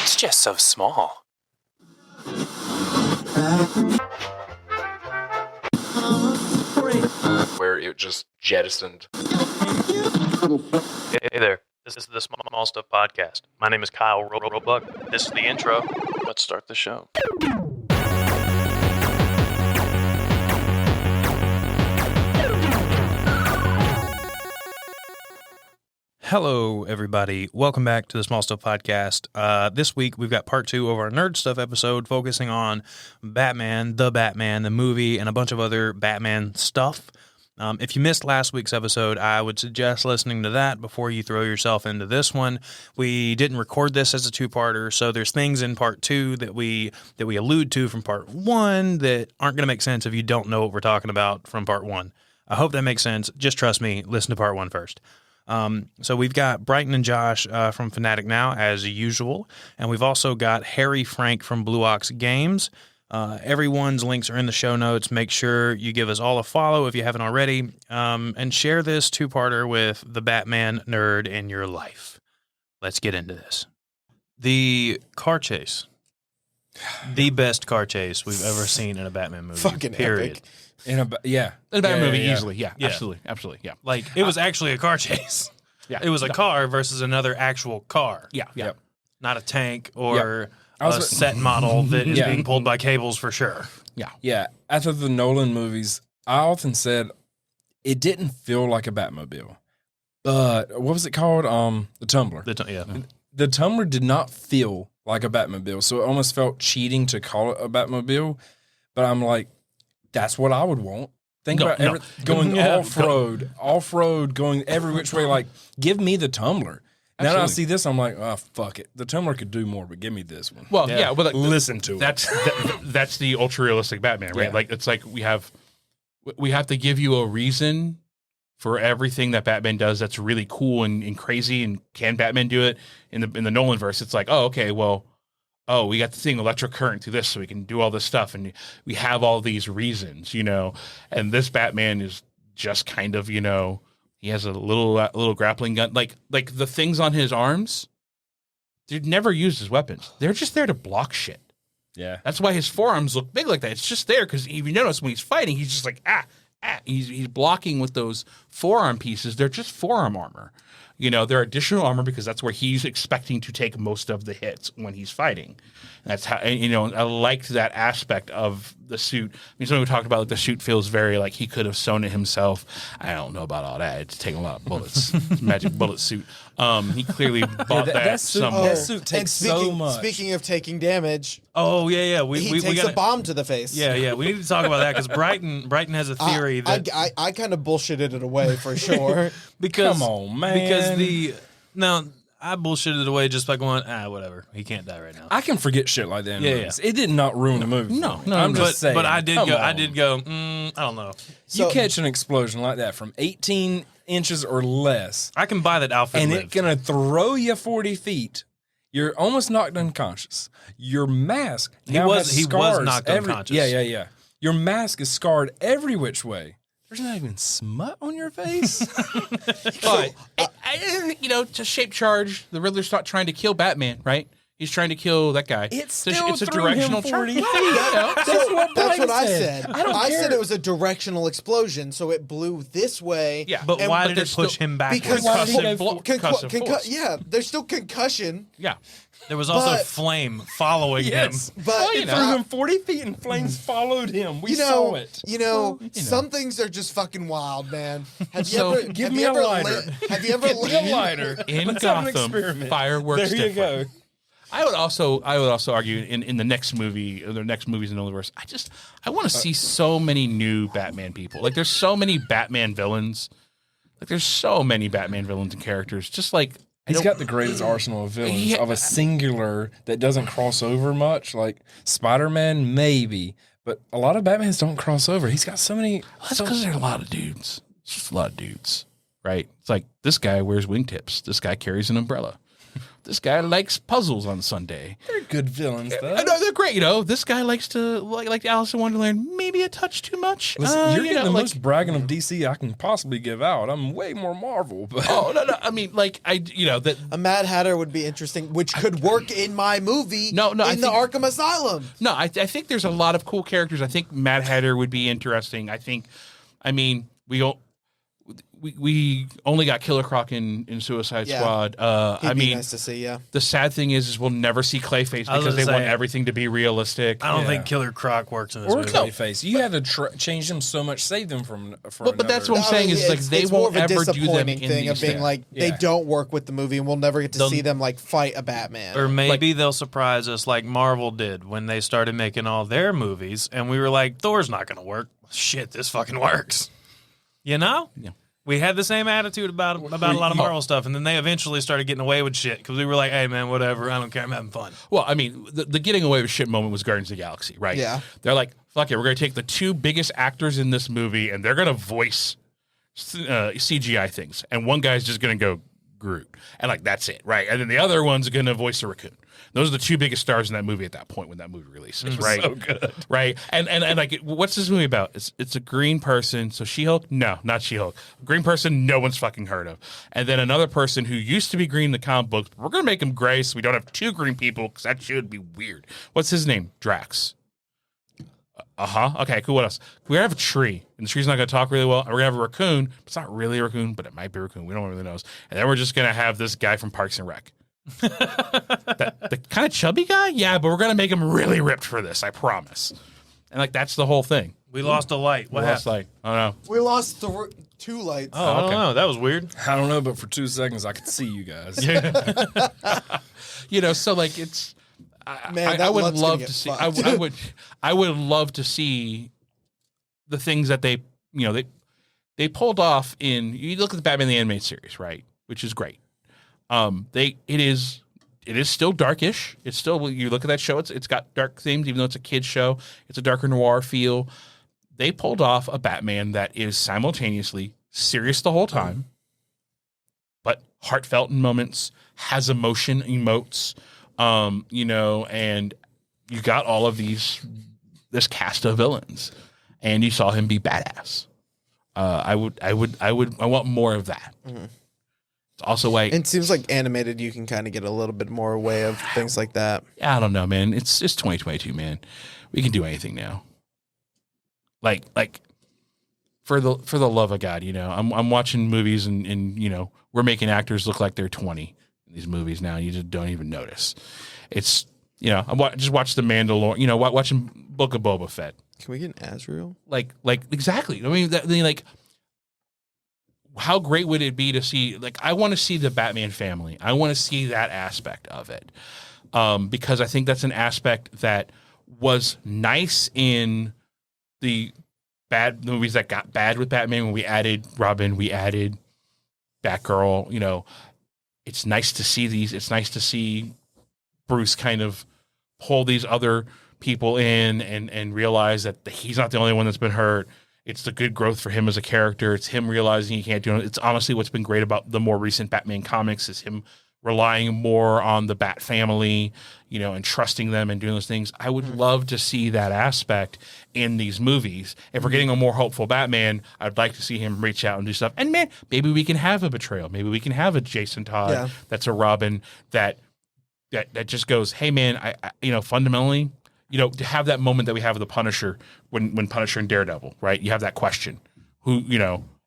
It's just so small. Where it just jettisoned. Hey there, this is the Small Stuff Podcast. My name is Kyle Roebuck. This is the intro. Let's start the show. Hello, everybody. Welcome back to the Small Stuff Podcast. This week, we've got part 2 of our Nerd Stuff episode focusing on Batman, the movie, and a bunch of other Batman stuff. If you missed last week's episode, I would suggest listening to that before you throw yourself into this one. We didn't record this as a two-parter, so there's things in part 2 that we allude to from part 1 that aren't going to make sense if you don't know what we're talking about from part 1. I hope that makes sense. Just trust me. Listen to part 1 first. So we've got Bryton and Josh from FanaticNOW as usual, and we've also got Harry Frank from Blue Ox Games. Everyone's links are in the show notes. Make sure you give us all a follow if you haven't already, and share this two-parter with the Batman nerd in your life. Let's get into this. The car chase. The best car chase we've ever seen in a Batman movie. Fucking period. epic. In a Batman movie easily. Yeah, absolutely. Yeah. Like, it was actually a car chase. Yeah. It was a car versus another actual car. Yeah. Not a tank or a set model that is being pulled by cables for sure. Yeah. After the Nolan movies, I often said it didn't feel like a Batmobile. But what was it called? The Tumbler. The Tumbler did not feel like a Batmobile, so it almost felt cheating to call it a Batmobile. But I'm like, that's what I would want. Think about going off-road, going every which way. Like, give me the Tumbler. Now that I see this, I'm like, oh, fuck it. The Tumbler could do more, but give me this one. Well, but like, listen to it. That's the ultra-realistic Batman, right? Yeah. Like, it's like we have to give you a reason for everything that Batman does that's really cool and crazy, and can Batman do it? In the Nolan verse, it's like, oh, okay, well, we got the thing electric current through this, so we can do all this stuff, and we have all these reasons, and this Batman is just kind of, he has a little grappling gun, like the things on his arms, they're never used as weapons. They're just there to block shit. Yeah, that's why his forearms look big like that. It's just there because if you notice when he's fighting, he's just like he's blocking with those forearm pieces. They're just forearm armor. They're additional armor because that's where he's expecting to take most of the hits when he's fighting. And that's how, I liked that aspect of the suit. I mean, somebody talked about, like, the suit feels very like he could have sewn it himself. I don't know about all that. It's taking a lot of bullets. It's a magic bullet suit. He clearly bought that somewhere. That suit takes so much. Speaking of taking damage. Oh, yeah. He takes a bomb to the face. Yeah. We need to talk about that because Bryton has a theory that... I kind of bullshitted it away for sure. Come on, man. Because I bullshitted it away just by going, whatever. He can't die right now. I can forget shit like that in movies. It did not ruin the movie. No. I'm just saying. But I did go, I don't know. You catch an explosion like that from 18 inches or less. I can buy that Alfred and lived. it's going to throw you 40 feet. You're almost knocked unconscious. Your mask he was knocked unconscious. Yeah. Your mask is scarred every which way. There's not even smut on your face. But, to shape charge, the Riddler's not trying to kill Batman, right? He's trying to kill that guy. It's a directional charge. That's what I said. I said it was a directional explosion, so it blew this way. Yeah, but why did it push him backwards? Because there's still concussion. Yeah. There was also flame following him. But it threw him 40 feet and flames followed him. We saw it. Some things are just fucking wild, man. Give me a lighter. Have you ever lit a lighter? In Gotham, fireworks there you go. I would also argue in the next movie, or the next movies in the universe, I want to see so many new Batman people. Like, there's so many Batman villains. Like, there's so many Batman villains and characters. Just like, he's got the greatest arsenal of villains of a singular that doesn't cross over much. Like Spider-Man, maybe, but a lot of Batmans don't cross over. He's got so many. That's because there are a lot of dudes. It's just a lot of dudes, right? It's like, this guy wears wingtips. This guy carries an umbrella. this guy likes puzzles on Sunday. They're good villains, though. No, they're great. This guy likes to like Alice in Wonderland, maybe a touch too much. Listen, you're getting the most bragging of DC I can possibly give out. I'm way more Marvel. But. Oh no! I mean, that a Mad Hatter would be interesting, which could work in my movie. No, the Arkham Asylum. No, I think there's a lot of cool characters. I think Mad Hatter would be interesting. We only got Killer Croc in Suicide Squad. He'd be nice to see. Yeah. The sad thing is we'll never see Clayface because they want everything to be realistic. I don't think Killer Croc works in this movie. Clayface. You had to change them so much, save them from. But that's what I'm saying is like they won't ever do them in thing of being like they don't work with the movie, and we'll never get to see them like fight a Batman. Or maybe they'll surprise us like Marvel did when they started making all their movies, and we were like, Thor's not going to work. Shit, this fucking works. You know? Yeah. We had the same attitude about a lot of Marvel stuff, and then they eventually started getting away with shit because we were like, hey, man, whatever. I don't care. I'm having fun. Well, I mean, the getting away with shit moment was Guardians of the Galaxy, right? Yeah. They're like, fuck it. We're going to take the two biggest actors in this movie, and they're going to voice CGI things. And one guy's just going to go Groot. And, that's it, right? And then the other one's going to voice a raccoon. Those are the two biggest stars in that movie at that point when that movie releases, right? So good, right? And what's this movie about? It's a green person. So She-Hulk? No, not She-Hulk. Green person, no one's fucking heard of. And then another person who used to be green in the comic books. But we're gonna make him gray, so we don't have two green people because that should be weird. What's his name? Drax. Okay, cool. What else? We're gonna have a tree, and the tree's not gonna talk really well. And we're gonna have a raccoon. It's not really a raccoon, but it might be a raccoon. We don't really know. And then we're just gonna have this guy from Parks and Rec. the kind of chubby guy, yeah, but we're gonna make him really ripped for this, I promise. And that's the whole thing. We lost a light. What happened? Light. Oh no, we lost two lights. Oh, I don't know. That was weird. I don't know, but for 2 seconds I could see you guys. So it's. I would love to see. I would love to see the things that they pulled off in. You look at the Batman the Animated Series, right, which is great. It is still darkish. It's still, you look at that show, it's got dark themes, even though it's a kid's show. It's a darker noir feel. They pulled off a Batman that is simultaneously serious the whole time, but heartfelt in moments, has emotion, emotes, and you got all of this cast of villains, and you saw him be badass. I want more of that. Mm-hmm. It's also why it seems like animated, you can kind of get a little bit more way of things like that. I don't know, man. It's 2022, man. We can do anything now. Like for the love of God, I'm watching movies and we're making actors look like they're 20 in these movies now. And you just don't even notice. It's just watch The Mandalorian. Watching Book of Boba Fett. Can we get an Azrael? Like exactly. I mean, how great would it be to see, I want to see the Batman family. I want to see that aspect of it. Because I think that's an aspect that was nice in the movies that got bad with Batman when we added Robin, we added Batgirl. It's nice to see these. It's nice to see Bruce kind of pull these other people in and realize that he's not the only one that's been hurt. It's the good growth for him as a character. It's him realizing he can't do it. It's honestly what's been great about the more recent Batman comics is him relying more on the Bat family, and trusting them and doing those things. I would love to see that aspect in these movies. If we're getting a more hopeful Batman, I'd like to see him reach out and do stuff. And man, maybe we can have a betrayal. Maybe we can have a Jason Todd that's a Robin that just goes, hey man, I fundamentally, to have that moment that we have with the Punisher when Punisher and Daredevil, right? You have that question, who,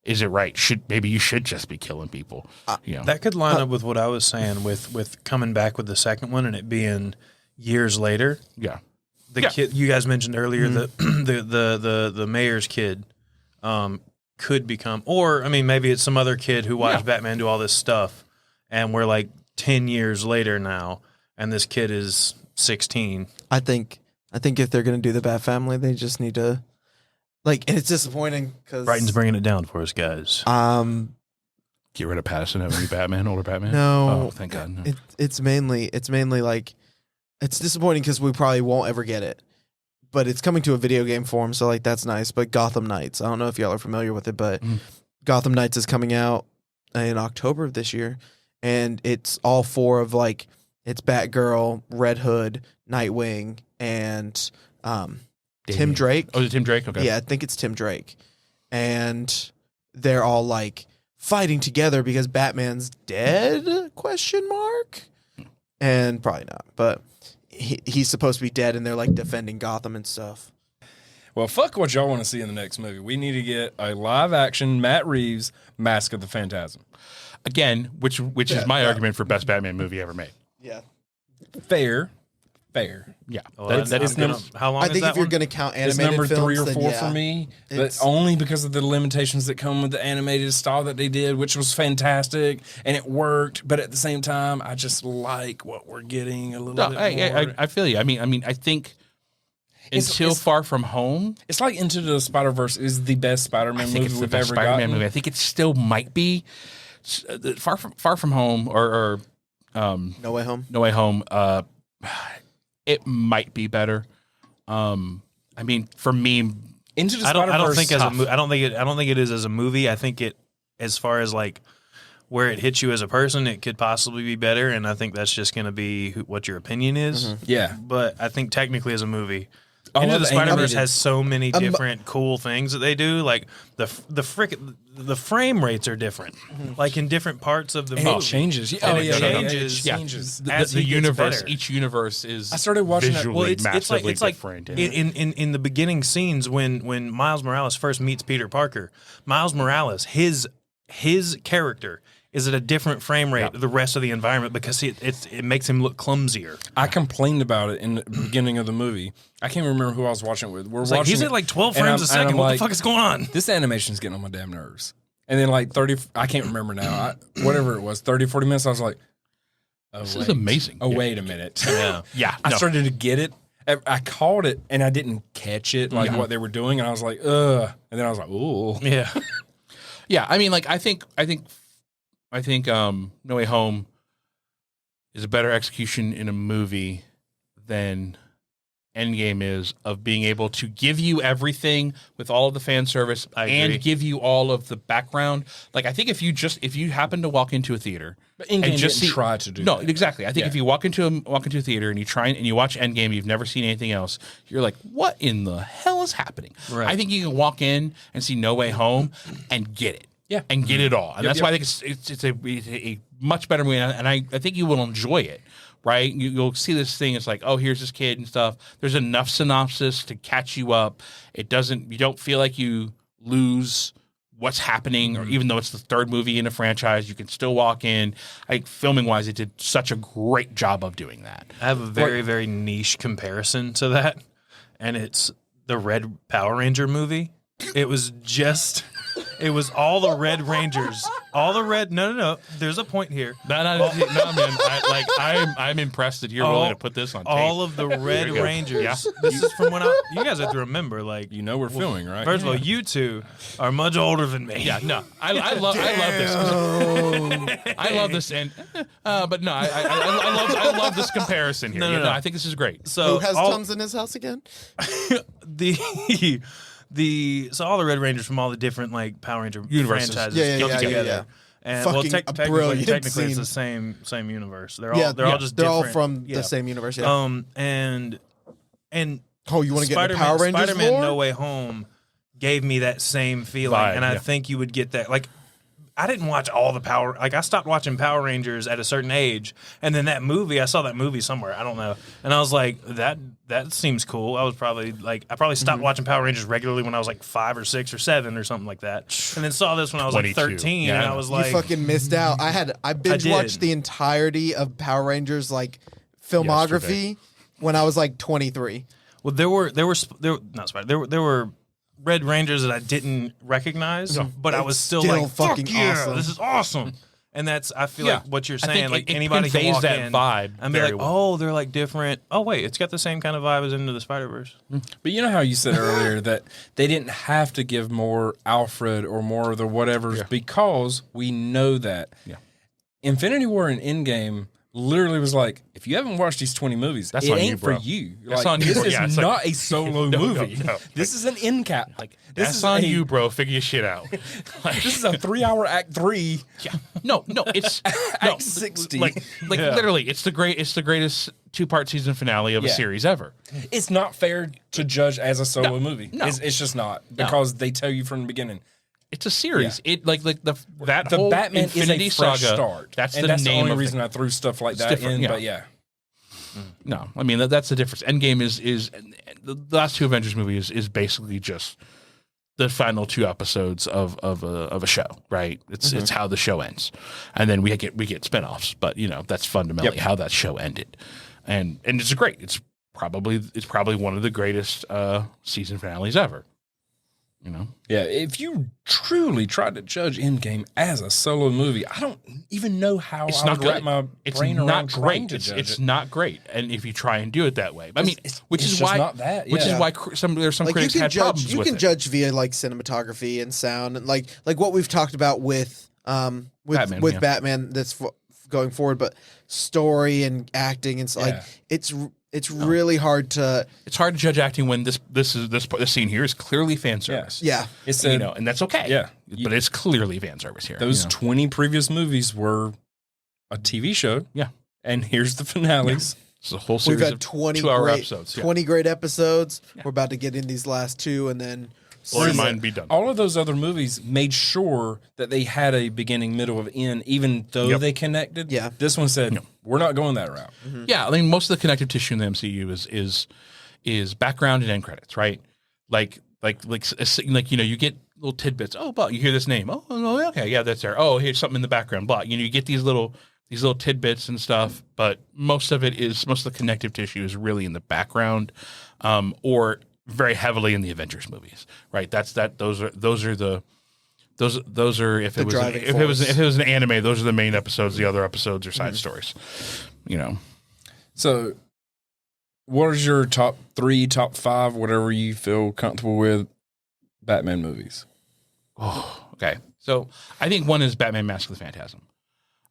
is it right? Maybe you should just be killing people? That could line up with what I was saying with coming back with the second one and it being years later. Yeah, kid you guys mentioned earlier that the mayor's kid could become, or maybe it's some other kid who watched Batman do all this stuff, and we're 10 years later now, and this kid is 16. I think if they're going to do the Bat family, they just need to, and it's disappointing because Bryton's bringing it down for us, guys. Get rid of Patterson, have a new Batman, older Batman. No, oh, thank God. No. It's mainly it's disappointing because we probably won't ever get it, but it's coming to a video game form, so that's nice. But Gotham Knights, I don't know if y'all are familiar with it, but Gotham Knights is coming out in October of this year. and it's all 4 of like it's Batgirl, Red Hood, Nightwing, and Tim Drake. Oh, is it Tim Drake? Okay. Yeah, I think it's Tim Drake, and they're all like fighting together because Batman's dead? Question mark. And probably not, but he's supposed to be dead, and they're like defending Gotham and stuff. Well, fuck what y'all want to see in the next movie. We need to get a live-action Matt Reeves Mask of the Phantasm. Again, which is my argument for best Batman movie ever made. Yeah, Fair. Yeah, Well, I how long is think that if you're one? going to count It's animated number films, 3 or then 4 yeah. for me, but only because of the limitations that come with the animated style that they did, which was fantastic and it worked. But at the same time, I just like what we're getting a little bit more. I feel you. I mean, I think until it's- Far From Home, It's like Into the Spider-Verse is the best Spider-Man I think movie it's the we've best ever Spider-Man gotten. movie. I think it still might be Far From Home or No Way Home. No Way Home. It might be better. I mean, for me, Into the I don't Spider-Verse. think I don't think it is as a movie. I think it, as far as like where it hits you as a person, it could possibly be better, and I think that's just going to be what your opinion is. Yeah. But I think technically as a movie, I Into love the Spider-Verse animated. has so many different cool things that they do. Like the frame rates are different, like in different parts of the And movie. it changes. And Oh, it yeah, changes. yeah, it changes. As the he gets universe, better. each universe is I started watching that- visually Well, it's massively like different. in the beginning scenes when Miles Morales first meets Peter Parker. Miles Morales, his character is at a different frame rate of the rest of the environment because it makes him look clumsier. I complained about it in the beginning of the movie. I can't remember who I was watching it with. We're It's watching like he's it, at like 12 and frames a I'm second. What like, the fuck is going on? This animation's getting on my damn nerves. And then like 30, I can't remember now. Whatever it was, 30, 40 minutes, I was like, This is amazing. Oh, wait a minute. Yeah, I no. started to get it. I caught it and I didn't catch it, like what they were doing. And I was like, ugh. And then I was like, ooh. Yeah. Yeah, I mean, like I think No Way Home is a better execution in a movie than Endgame is of being able to give you everything with all of the fan service agree. and give you all of the background. Like I think if you happen to walk into a theater But Endgame and just didn't try to do no, that. exactly. I think if you walk into a theater and you try and you watch Endgame, you've never seen anything else. You're like, what in the hell is happening? Right. I think you can walk in and see No Way Home and get it. Yeah. And get it all. And that's why I think it's a much better movie. And I think you will enjoy it, right? You'll see this thing. It's like, oh, here's this kid and stuff. There's enough synopsis to catch you up. You don't feel like you lose what's happening, or even though it's the third movie in a franchise, you can still walk in. Filming wise, it did such a great job of doing that. I have a very, very niche comparison to that, and it's the Red Power Ranger movie. It was all the Red Rangers. No. There's a point here. No, man. I'm impressed that you're willing to put this on tape. All of the Red you go. Rangers. Yeah. This is from when you guys have to remember, like, You know we're filming, right? first of all, you two are much older than me. Yeah, no, I love this. I love this, and but no, I love this comparison here. No. I think this is great. So Who has all, tongues in his house again? so all the Red Rangers from all the different like Power Ranger Universes. franchises Yeah. get together. And Fucking brilliant technically it's scene. the same universe. They're Yeah, all they're all just they're all different. from Yeah. the same universe. Yeah. And Oh, you want to get into Spider-Man, Power Rangers Spider-Man lore? No Way Home gave me that same feeling, Vibe, and I yeah. think you would get that. Like, I didn't watch all the Power. Like, I stopped watching Power Rangers at a certain age, and then that movie, I saw that movie somewhere. I don't know, and I was like, that seems cool. I probably stopped watching Power Rangers regularly when I was like 5 or 6 or 7 or something like that, and then saw this when I was like 22. 13, Yeah, and I I know. was You like, fucking missed out. I binge watched did. the entirety of Power Rangers like filmography when I was like 23. well, there were Red Rangers that I didn't recognize, but I was still Still like, fucking fuck yeah, awesome. this is awesome. And that's, I feel Yeah. like what you're I think saying, like it anybody can conveys walk that in vibe and be very like, well. oh, they're like different. Oh wait, it's got the same kind of vibe as Into the Spider-Verse. But you know how you said earlier that they didn't have to give more Alfred or more of the whatevers because we know that. Yeah. Infinity War and Endgame literally was like, if you haven't watched these 20 movies, That's it on you, ain't bro. for you. That's Like, on you, this bro. is Yeah, it's not like- a solo No, movie. no. This is an end cap. Like this that's is on you, bro. Figure your shit out. Like, This is a 3-hour act 3. yeah. No, it's Act 60. Like literally, it's the greatest 2-part season finale of a Yeah. series ever. It's not fair to judge as a solo movie. no. It's just not, because they tell you from the beginning. It's a series. It like the The whole Batman Infinity is a fresh Saga. start. That's and the that's name the only of reason it. I threw stuff like It's that different, in. yeah. But yeah, No, I mean that's the difference. Endgame is the last 2 Avengers movies is basically just the final 2 episodes of a show, right? It's how the show ends, and then we get spinoffs, but that's fundamentally how that show ended, and it's great. It's probably one of the greatest season finales ever. yeah. If you truly tried to judge Endgame as a solo movie, I don't even know how It's I not would wrap good. my It's brain not around trying great. to It's judge it. not great, and if you try and do it that way, I mean, which it's is just why not that, which is yeah. why there's some Like critics had problems you with can it. judge via like cinematography and sound, and like what we've talked about with Batman, yeah. Batman that's going forward, but story and acting and so, like it's really hard to It's hard to judge acting when this scene here is clearly fan service. yeah. It's And that's okay. Yeah. But it's clearly fan service here. those 20 previous movies were a TV show. Yeah. And here's the finales. It's a whole We've series had of 20 2-hour great episodes. Yeah. 20 great episodes. We're about to get in these last 2 and then Or season- mine be done. All of those other movies made sure that they had a beginning, middle, of end, even though Yep. they connected. Yeah. This one said, we're not going that route. Yeah, I mean most of the connective tissue in the MCU is background and end credits, right? Like you get little tidbits. Oh, but you hear this name. Oh, okay, yeah, that's there. Oh, here's something in the background. Blah. You get these little tidbits and stuff, but most of the connective tissue is really in the background, or very heavily in the Avengers movies, right? Those are if it was an anime, those are the main episodes. The other episodes are side stories, So, what is your top 3, top 5, whatever you feel comfortable with, Batman movies? Oh, okay. So I think one is Batman: Mask of the Phantasm.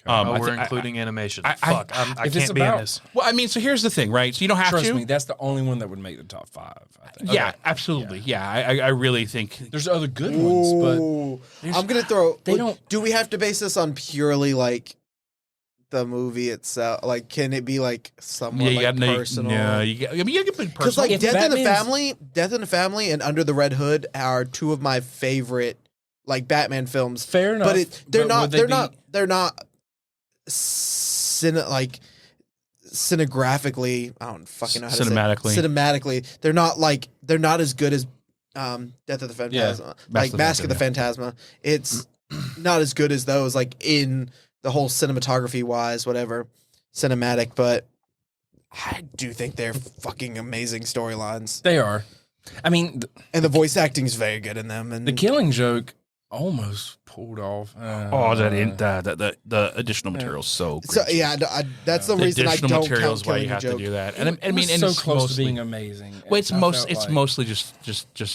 We're including animation. I I if it's can't be in about- this. Well, I mean, so here's the thing, right? So you don't have Trust to. me, that's the only one that would make the top 5, I think. Yeah, absolutely. Yeah, I really think. There's other good ones, but Ooh. I'm gonna throw. They don't- Do we have to base this on purely like the movie itself? Like, can it be like somewhat Yeah, you got personal? No, you got. I mean, you can put Because personal. like If Death in the Batman's- Family, and Under the Red Hood are 2 of my favorite like Batman films. fair enough. But they're but not. would they They're be- not. They're not. Cinegraphically, I don't fucking know how to Cinematically. say it. Cinematically, they're not as good as Death of the Phantasma. Like Mask of the Phantasma. It's not as good as those, like in the whole cinematography wise, whatever, cinematic, but I do think they're fucking amazing storylines. They are. I mean, And the voice acting is very good in them. And the Killing Joke almost pulled off. The additional material so great. so yeah, that's the The reason I additional don't material count is why Killing you the have Joke. to do that. And And I mean, so it's close mostly, to being amazing. Well, it's I felt like- mostly just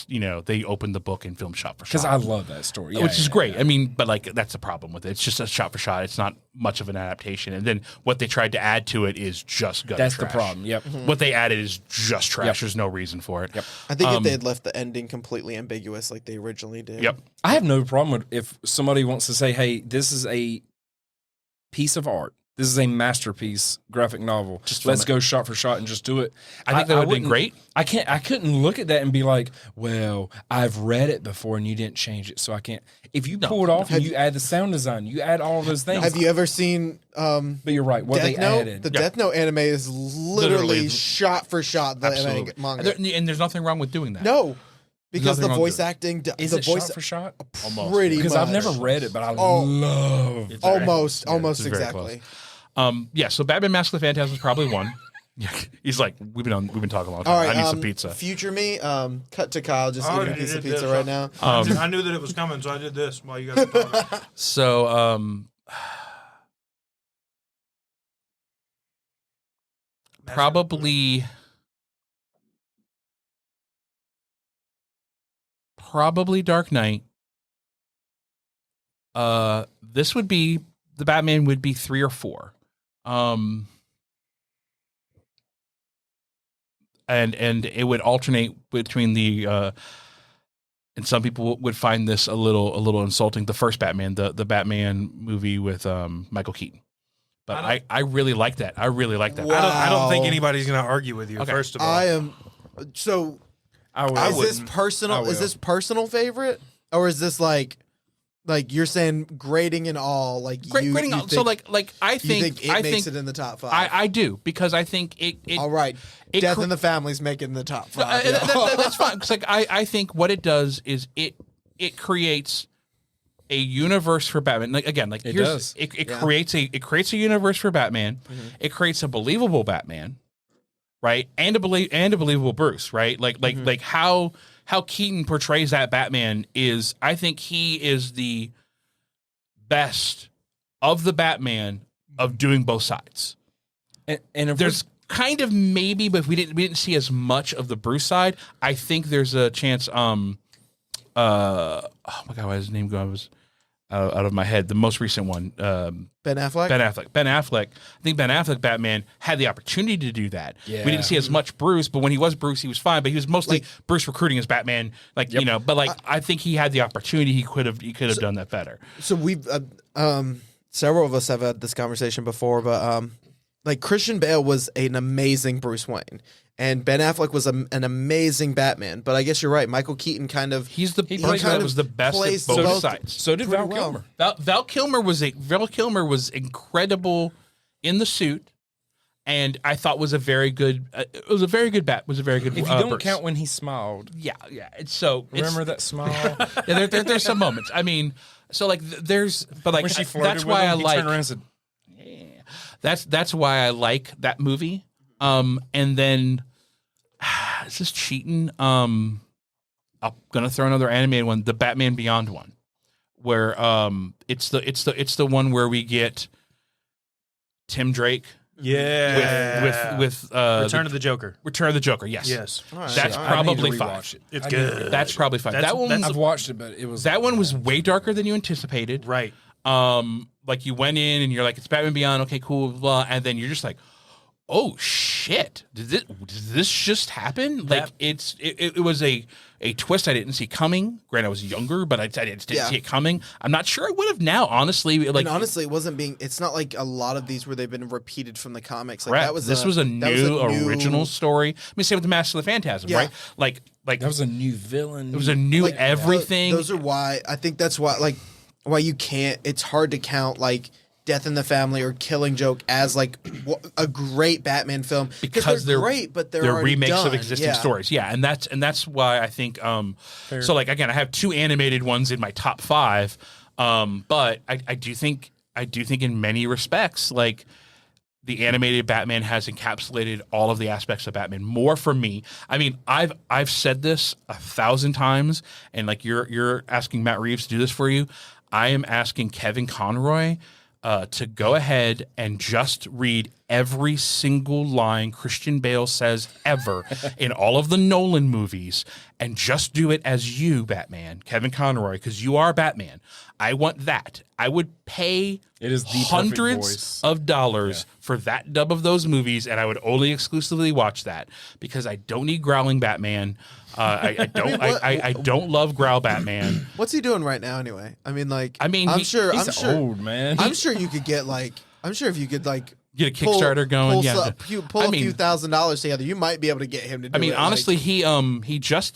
they opened the book and film shot for shot. because I love that story, which is great. I mean, but like that's the problem with it. It's just a shot for shot. It's not much of an adaptation. And then what they tried to add to it is just gutter That's trash. the problem. Yep. What they added is just trash. Yep. There's no reason for it. Yep. I think if they had left the ending completely ambiguous like they originally did. Yep. I have no problem with if somebody wants to say, "Hey, this is a piece of art. This is a masterpiece graphic novel. Just Let's from go shot for shot and just do it." I think that would have been wouldn't- great. I couldn't look at that and be like, "Well, I've read it before and you didn't change it, so I can't." If you pull it off and you add the sound design, you add all of those things. Have you ever seen But you're right. What they Death Note? added. The Death Note anime is literally shot for shot the Absolutely. manga. And there's nothing wrong with doing that. No, because nothing the wrong voice with it. acting, is the it voice shot for shot? pretty Because much. I've never read it, but I Oh. love. It's very- almost it's very exactly. Yeah, so Batman Mask of the Phantasm is probably one. Yeah, he's like, we've been talking a long time. All right, I need some pizza. Future me, cut to Kyle just I eating a already piece of did pizza this. right now. I knew that it was coming, so I did this while you guys were talking. So, probably Dark Knight. This would be the Batman would be 3 or 4. and it would alternate between the and some people would find this a little insulting. The first Batman, the Batman movie with Michael Keaton. But I really like that. I really like that. Wow. I don't think anybody's going to argue with you. Okay. First of all, I am. So, is this wouldn't. personal? Is this personal favorite, or is this like you're saying grading and all? Like grading. you think, So I you think think it makes it in the top 5. I do, because I think it all right. it Death cre- in the Family's making the top 5. that's fine. 'Cause I think what it does is it creates a universe for Batman. Like again, like It does. It creates a universe for Batman. Mm-hmm. It creates a believable Batman, right? And a believable Bruce, right? Like how Keaton portrays that Batman is, I think he is the best of the Batman of doing both sides. And if There's kind of maybe, but if we didn't see as much of the Bruce side, I think there's a chance. Oh my God, why is his name going? Was out of my head. The most recent one, Ben Affleck. Ben Affleck. I think Ben Affleck Batman had the opportunity to do that. Yeah. We didn't see as much Bruce, but when he was Bruce, he was fine. But he was mostly Bruce recruiting as Batman, you know. But I think he had the opportunity. He could have done that better. So we've several of us have had this conversation before, but like Christian Bale was an amazing Bruce Wayne, and Ben Affleck was an amazing Batman. But I guess you're right. Michael Keaton kind of He's the person kind that of was the best plays at both both sides. So did Val pretty well. Kilmer. Val Kilmer was incredible in the suit, and I thought was a very good. Was a very good Bat. Was a very good. If you don't Bruce. count when he smiled, Yeah. remember that smile Yeah, there's some moments. I mean, so there's, but when she flirted that's with why him, I he like. turned around and said, That's why I like that movie. And then is this cheating? I'm gonna throw another animated one, the Batman Beyond one, where it's the one where we get Tim Drake. yeah, With Return of the Joker. Return of the Joker. Yes. Yes, All right. That's All right. probably I need to 5. rewatch it. it's I good. need to- That's probably 5. That's- That one. that's- I've watched it, but it was That one was way darker than you anticipated. right. Like you went in and you're like, it's Batman Beyond, okay, cool, blah, and then you're just like, oh shit, did this just happen? Like it was a twist I didn't see coming. Granted, I was younger, but I didn't see it coming. I'm not sure I would have now, honestly. And honestly, it's not like a lot of these where they've been repeated from the comics. Like correct. that was This was a new original story. I mean, same with the Master of the Phantasm, Yeah. right? Like that was a new villain. it was a new like, everything. Those are why I think that's why you can't. It's hard to count like Death in the Family or Killing Joke as like a great Batman film because they're great, but they're already remakes done. of existing stories. Yeah, and that's why I think. So like again, I have 2 animated ones in my top 5, but I do think in many respects like the animated Batman has encapsulated all of the aspects of Batman more for me. I mean, I've said this 1,000 times, and like you're asking Matt Reeves to do this for you. I am asking Kevin Conroy to go ahead and just read every single line Christian Bale says ever in all of the Nolan movies and just do it as you, Batman, Kevin Conroy, because you are Batman. I want that. I would pay It is the perfect hundreds voice. of dollars for that dub of those movies, and I would only exclusively watch that because I don't need growling Batman. I don't love growl Batman. What's he doing right now anyway? I mean, He's old, man. I'm sure you could get I'm sure if you could Get a Kickstarter going, pull yeah. a few $1,000 together, you might be able to get him to do it. I mean, honestly, he just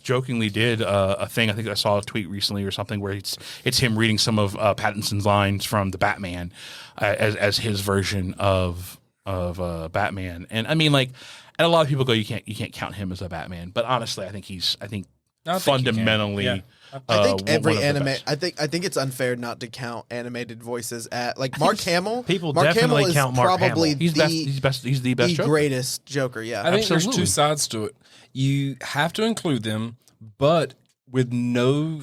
jokingly did a thing. I think I saw a tweet recently or something where it's him reading some of Pattinson's lines from the Batman as his version of Batman. And I mean, like, and a lot of people go, you can't count him as a Batman, but honestly, I think fundamentally. Yeah. I think every one of the anime. best. I think it's unfair not to count animated voices at like Mark Hamill. People Mark definitely Hamill is count Mark probably Hamill. He's the best. He's the best. the Joker. greatest Joker. Yeah, I think there's Absolutely. 2 sides to it. You have to include them, but with no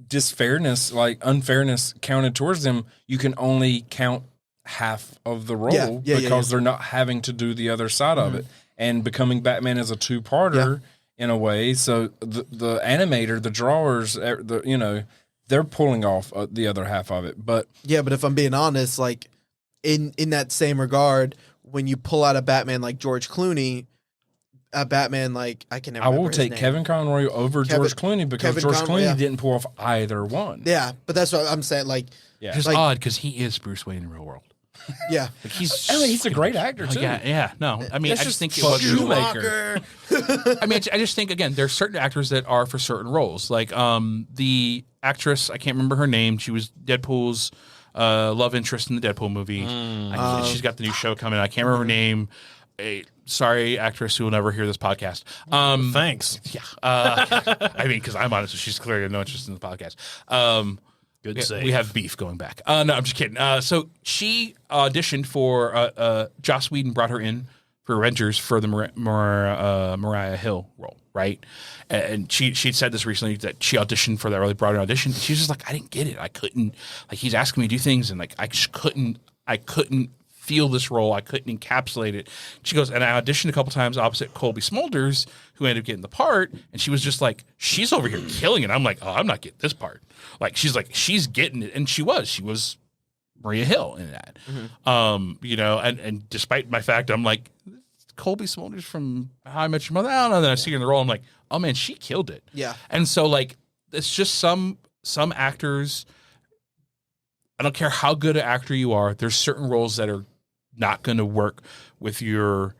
disfairness, like unfairness counted towards them, you can only count half of the role because they're not having to do the other side of it. And becoming Batman is a 2-parter in a way. So the animator, the drawers, they're pulling off the other half of it. But but if I'm being honest, like in that same regard, when you pull out a Batman like George Clooney, a Batman like I can never. I will remember his take name. Kevin Conroy over George Clooney because George Clooney didn't pull off either one. Yeah, but that's what I'm saying. Like, It's just like, odd because he is Bruce Wayne in real world. Yeah, Like he's a great actor too. Yeah. No, I mean, I just think it was Shoemaker. I mean, I just think again, there's certain actors that are for certain roles. Like the actress, I can't remember her name. She was Deadpool's love interest in the Deadpool movie. She's got the new show coming. I can't remember her name. Sorry, actress who will never hear this podcast. Thanks. Yeah. I mean, because I'm honest, she's clearly no interest in the podcast. Good save. We have beef going back. No, I'm just kidding. So she auditioned for Joss Whedon brought her in for Avengers for the Mariah Hill role, right? And she'd said this recently that she auditioned for that really brought her audition. She was just like, I didn't get it. I couldn't, like, he's asking me to do things and like I just couldn't feel this role. I couldn't encapsulate it. She goes, and I auditioned a couple times opposite Colby Smulders, who ended up getting the part, and she was just like, she's over here killing it. I'm like, oh, I'm not getting this part. Like, she's getting it, and she was Maria Hill in that. You know, and despite my fact, I'm like, Colby Smulders from How I Met Your Mother. I don't know. Then I see her in the role. I'm like, oh man, she killed it. Yeah. And so like, it's just some actors. I don't care how good an actor you are. There's certain roles that are not going to work with you.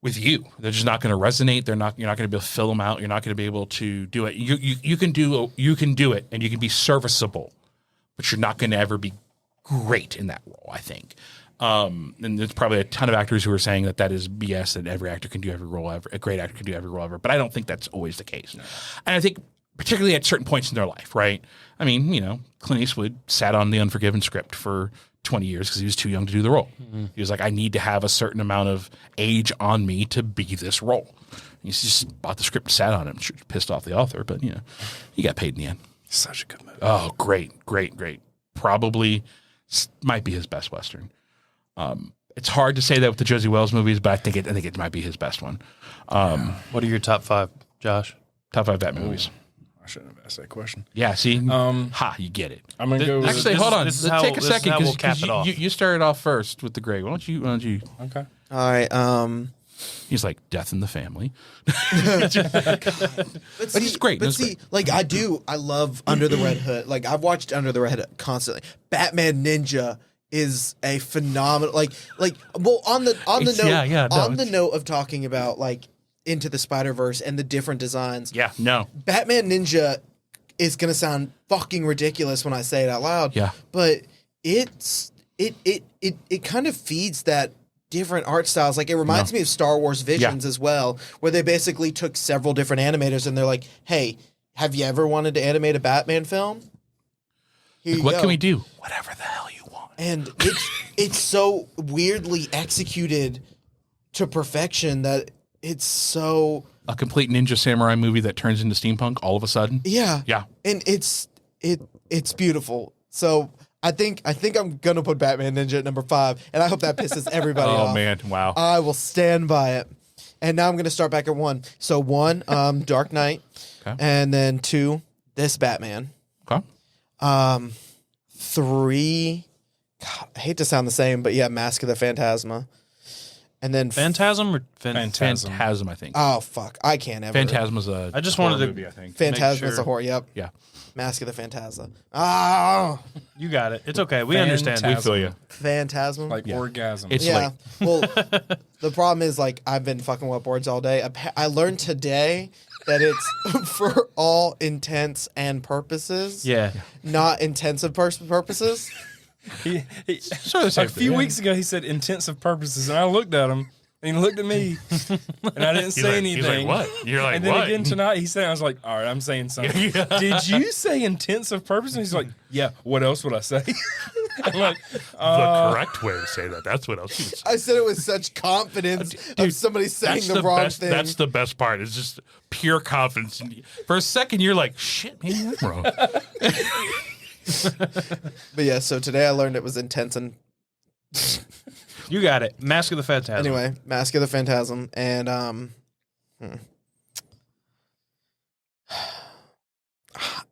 They're just not going to resonate. You're not going to be able to fill them out. You're not going to be able to do it. You can do it, and you can be serviceable, but you're not going to ever be great in that role, I think. And there's probably a ton of actors who are saying that is BS, that every actor can do every role ever. A great actor can do every role ever. But I don't think that's always the case. No. And I think particularly at certain points in their life, right? I mean, you know, Clint Eastwood sat on the Unforgiven script for 20 years because he was too young to do the role. Mm-hmm. He was like, I need to have a certain amount of age on me to be this role. He just bought the script and sat on it. I'm sure pissed off the author, but, you know, he got paid in the end. Such a good movie. Oh, great. Probably might be his best Western. It's hard to say that with the Josie Wells movies, but I think it might be his best one. What are your top 5, Josh? Top 5 Batman movies. I shouldn't have asked that question. Yeah, see? You get it. I'm going to go... Actually, hold on. Let's take a second because you started off first with the Greg. Why don't you? Okay. All right. He's like, Death in the Family. But he's great. But see, like I love Under the Red Hood. Like I've watched Under the Red Hood constantly. Batman Ninja is a phenomenal well on the note of talking about like Into the Spider-Verse and the different designs. Yeah, no. Batman Ninja is gonna sound fucking ridiculous when I say it out loud. Yeah. But it kind of feeds that different art styles. Like it reminds me of Star Wars Visions as well, where they basically took several different animators and they're like, hey, have you ever wanted to animate a Batman film? What can we do? Whatever the hell you want. And it's so weirdly executed to perfection that it's so a complete Ninja Samurai movie that turns into steampunk all of a sudden. Yeah. And it's beautiful. So I think I'm gonna put Batman Ninja at number 5, and I hope that pisses everybody off. Oh man, wow! I will stand by it. And now I'm gonna start back at 1. So 1, Dark Knight, okay. And then 2, this Batman. Okay. 3, God, I hate to sound the same, but yeah, Mask of the Phantasma. And then Phantasm or Phantasm, I think. Oh fuck, I can't ever. Phantasma's a. I just wanted to. movie, I think. Phantasma's a horror. Yep. Yeah. Mask of the Phantasm. Oh, you got it. It's okay. We understand. We feel you. Phantasm. Like orgasm. It's yeah. Well, the problem is like I've been fucking with boards all day. I learned today that it's for all intents and purposes. Yeah. Not intensive purposes. A few weeks ago, he said intensive purposes, and I looked at him, and he looked at me, and I didn't say anything. He's like, what? You're like, and then what? again tonight, he said, I was like, all right, I'm saying something. Did you say intensive purposes? And he's like, yeah, what else would I say? I'm like, the correct way to say that. That's what else you would say. I said it with such confidence of somebody saying the wrong thing. That's the best part. It's just pure confidence. For a second, you're like, shit, maybe I'm wrong. But yeah, so today I learned it was intense and you got it. Mask of the Phantasm. Anyway, Mask of the Phantasm, and I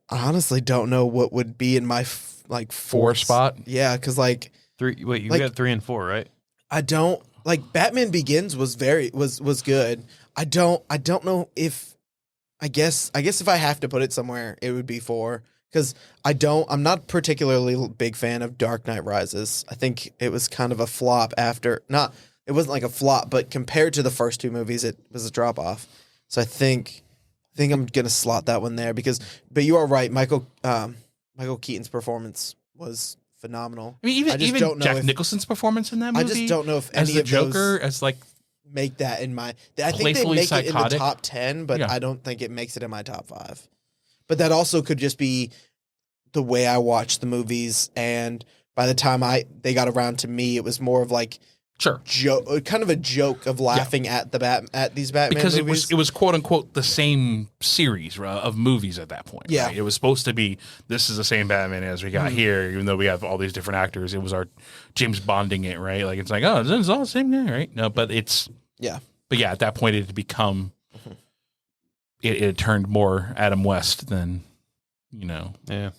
honestly don't know what would be in my 4 spot. Yeah, because like 3. Wait, you Like- got 3 and 4, right? I don't like Batman Begins was good. I don't know if I guess if I have to put it somewhere, it would be 4 because I'm not particularly big fan of Dark Knight Rises. I think it was kind of a flop it wasn't like a flop, but compared to the first 2 movies, it was a drop off. So I think I'm gonna slot that one there but you are right, Michael Keaton's performance was phenomenal. I mean, even Jack Nicholson's performance in that movie. I just don't know if as any the of Joker, those as like make that in my. I think they playfully make it in the psychotic. top 10, but Yeah. I don't think it makes it in my top 5. But that also could just be the way I watched the movies, and by the time they got around to me, it was more of like sure kind of a joke of laughing at these Batman because movies. it was quote unquote the same series of movies at that point. Yeah. Right? It was supposed to be this is the same Batman as we got here, even though we have all these different actors. It was our James Bonding it, right? Like it's like this is all the same guy, right? No, but it's yeah. But yeah, at that point it had become it turned more Adam West than Yeah. But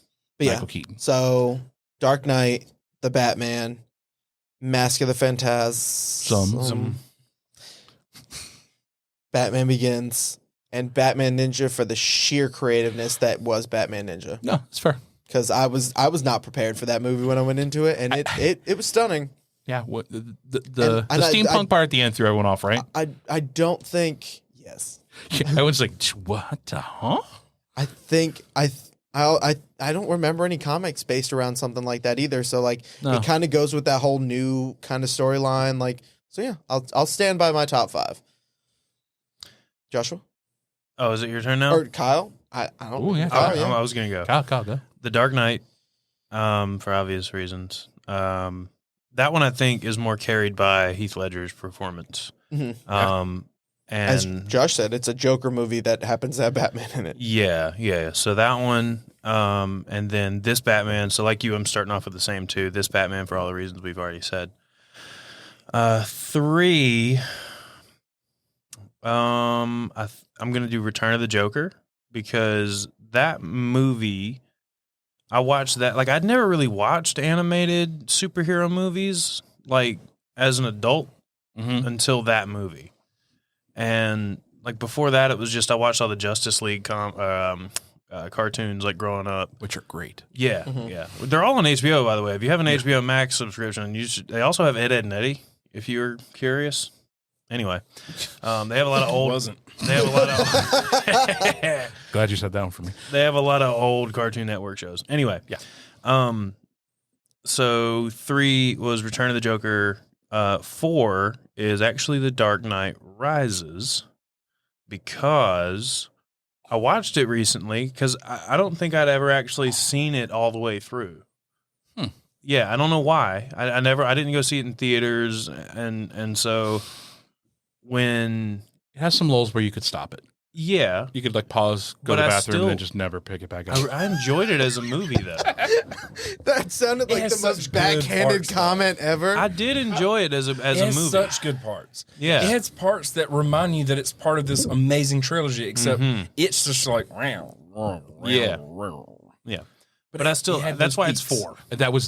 Michael Keaton. So Dark Knight, the Batman, Mask of the Phantasm, Batman Begins, and Batman Ninja for the sheer creativeness that was Batman Ninja. No, it's fair. Because I was not prepared for that movie when I went into it, and it was stunning. Yeah, what the And steampunk part at the end threw everyone off, right? I don't think yes. I was like, what the huh? I think I don't remember any comics based around something like that either. So like it kind of goes with that whole new kind of storyline. Like so, yeah. I'll stand by my top 5. Joshua, Oh, is it your turn now? or Kyle? I don't. Ooh, yeah. Kyle, I was gonna go. Kyle, go. The Dark Knight, for obvious reasons. That one I think is more carried by Heath Ledger's performance. Mhm. As And Josh said, it's a Joker movie that happens to have Batman in it. yeah. So that one, and then this Batman. So like you, I'm starting off with the same 2. This Batman for all the reasons we've already said. 3. I'm gonna do Return of the Joker because that movie, I watched that. Like I'd never really watched animated superhero movies like as an adult until that movie. And like before that, it was just I watched all the Justice League cartoons like growing up, Which are great. Yeah, yeah. They're all on HBO, by the way. If you have an HBO Max subscription, they also have Ed, Edd and Eddy. If you're curious. Anyway, they have a lot of old. Wasn't. They have a lot of. Glad you said that one for me. They have a lot of old Cartoon Network shows. Anyway, yeah. So 3 was Return of the Joker. 4 is actually The Dark Knight Rises because I watched it recently because I don't think I'd ever actually seen it all the way through. Yeah, I don't know why. I didn't go see it in theaters, and so when It has some lulls where you could stop it. yeah, You could like pause, go to But the I bathroom, still- and then just never pick it back up. I enjoyed it as a movie though. That sounded like has the most such good backhanded parts, though. comment ever. I did enjoy it as a It has movie. such good parts. Yeah. It has parts that remind you that it's part of this amazing trilogy, except it's just like, Yeah. Yeah. But But I still it had that's those why it's beats. 4.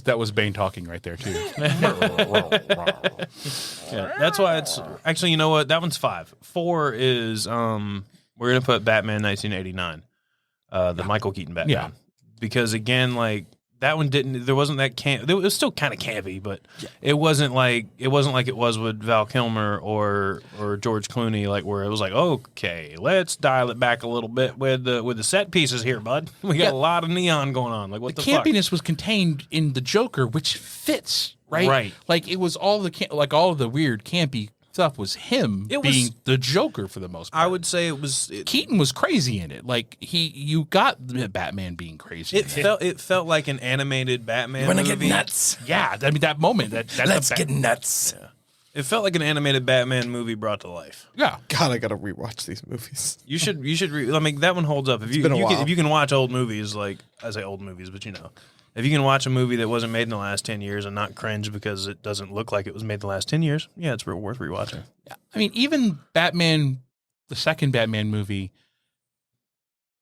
That was Bane talking right there too. Yeah, that's why it's actually. You know what? That one's 5. 4 is we're gonna put Batman 1989, the Michael Keaton Batman. Yeah. Because again, like that one didn't. There wasn't that camp. It was still kind of campy, but it wasn't like it was with Val Kilmer or George Clooney, like where it was like, okay, let's dial it back a little bit with the set pieces here, bud. We got a lot of neon going on. Like what the fuck? Campiness was contained in the Joker, which fits, right? Right. Like it was all all of the weird campy stuff was him It being was- the Joker for the most part. I would say it was. Keaton was crazy in it. Like you got the Batman being crazy. It felt like an animated Batman Wanna movie. get nuts? Yeah, I mean that moment. That's Let's get nuts. It felt like an animated Batman movie brought to life. Yeah. God, I gotta rewatch these movies. You should. I mean, that one holds up. If you been a while. if you can watch old movies, like I say old movies, but if you can watch a movie that wasn't made in the last 10 years and not cringe because it doesn't look like it was made in the last 10 years, yeah, it's worth rewatching. Yeah. I mean, even Batman, the second Batman movie,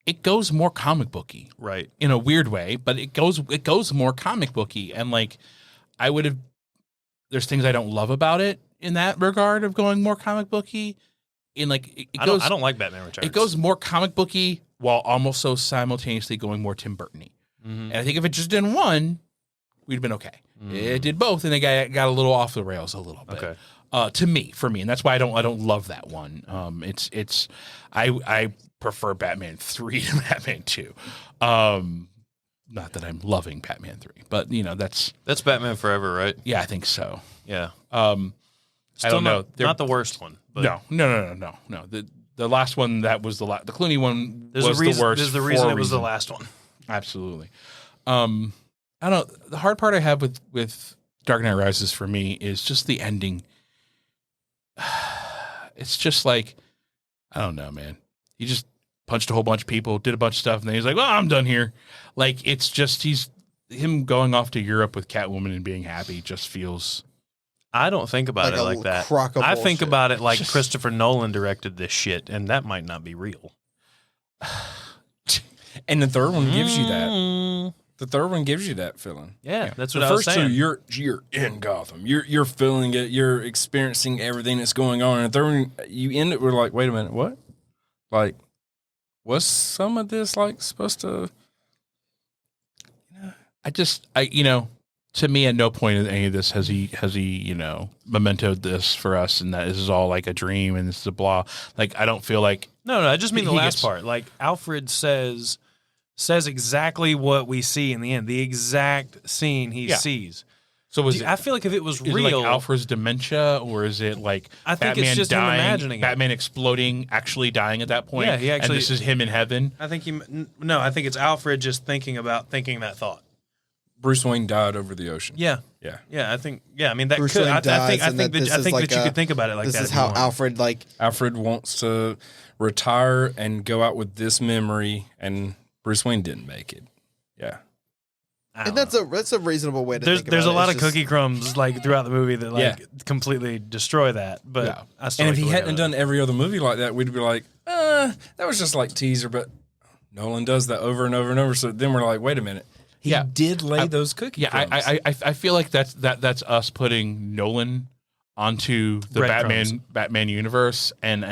it goes more comic booky Right. in a weird way, but it goes more comic booky. And like, I would have there's things I don't love about it in that regard of going more comic booky. In like I don't like Batman Returns. It goes more comic booky while almost so simultaneously going more Tim Burton-y. And I think if it just did one, we'd have been okay. It did both, and they got a little off the rails a little bit. Okay. For me, and that's why I don't love that one. I prefer Batman 3 to Batman 2. Not that I'm loving Batman 3, but that's Batman Forever, right? Yeah, I think so. Yeah. I don't know. Not the worst one. But No. The last one that was the Clooney one was the worst. There's the reason it was the last one. Absolutely. I don't know. The hard part I have with Dark Knight Rises for me is just the ending. It's just like, I don't know, man. He just punched a whole bunch of people, did a bunch of stuff, and then he's like, well, I'm done here. Like, it's just, him going off to Europe with Catwoman and being happy just feels... I don't think about it like that. I think about it like Christopher Nolan directed this shit, and that might not be real. And the third one gives you that. The third one gives you that feeling. Yeah, that's what I was saying. The first two, you're in Gotham. You're feeling it. You're experiencing everything that's going on. And the third one, you end it with like, wait a minute, what? Like, was some of this like supposed to? To me, at no point in any of this has he mementoed this for us, and that this is all like a dream and this is a blah. Like, I don't feel like no. I just mean the last part. Like, Alfred says exactly what we see in the end, the exact scene he sees. So I feel like if it was real, it like Alfred's dementia, or is it like I think Batman it's just dying, him imagining Batman exploding, actually dying at that point? Yeah, he actually. And this is him in heaven. I think I think it's Alfred just thinking that thought. Bruce Wayne died over the ocean. Yeah. I think. Yeah, I mean that Bruce could. Wayne I think that you could think about it like this that. This is how Alfred wants to retire and go out with this memory, and Bruce Wayne didn't make it. Yeah. And that's a reasonable way to think about it. There's a lot of cookie crumbs like throughout the movie that completely destroy that. But I still and if he hadn't done every other movie like that, we'd be like, that was just like teaser. But Nolan does that over and over and over. So then we're like, wait a minute. He did lay those cookie crumbs. I feel like that's us putting Nolan onto the Batman universe, and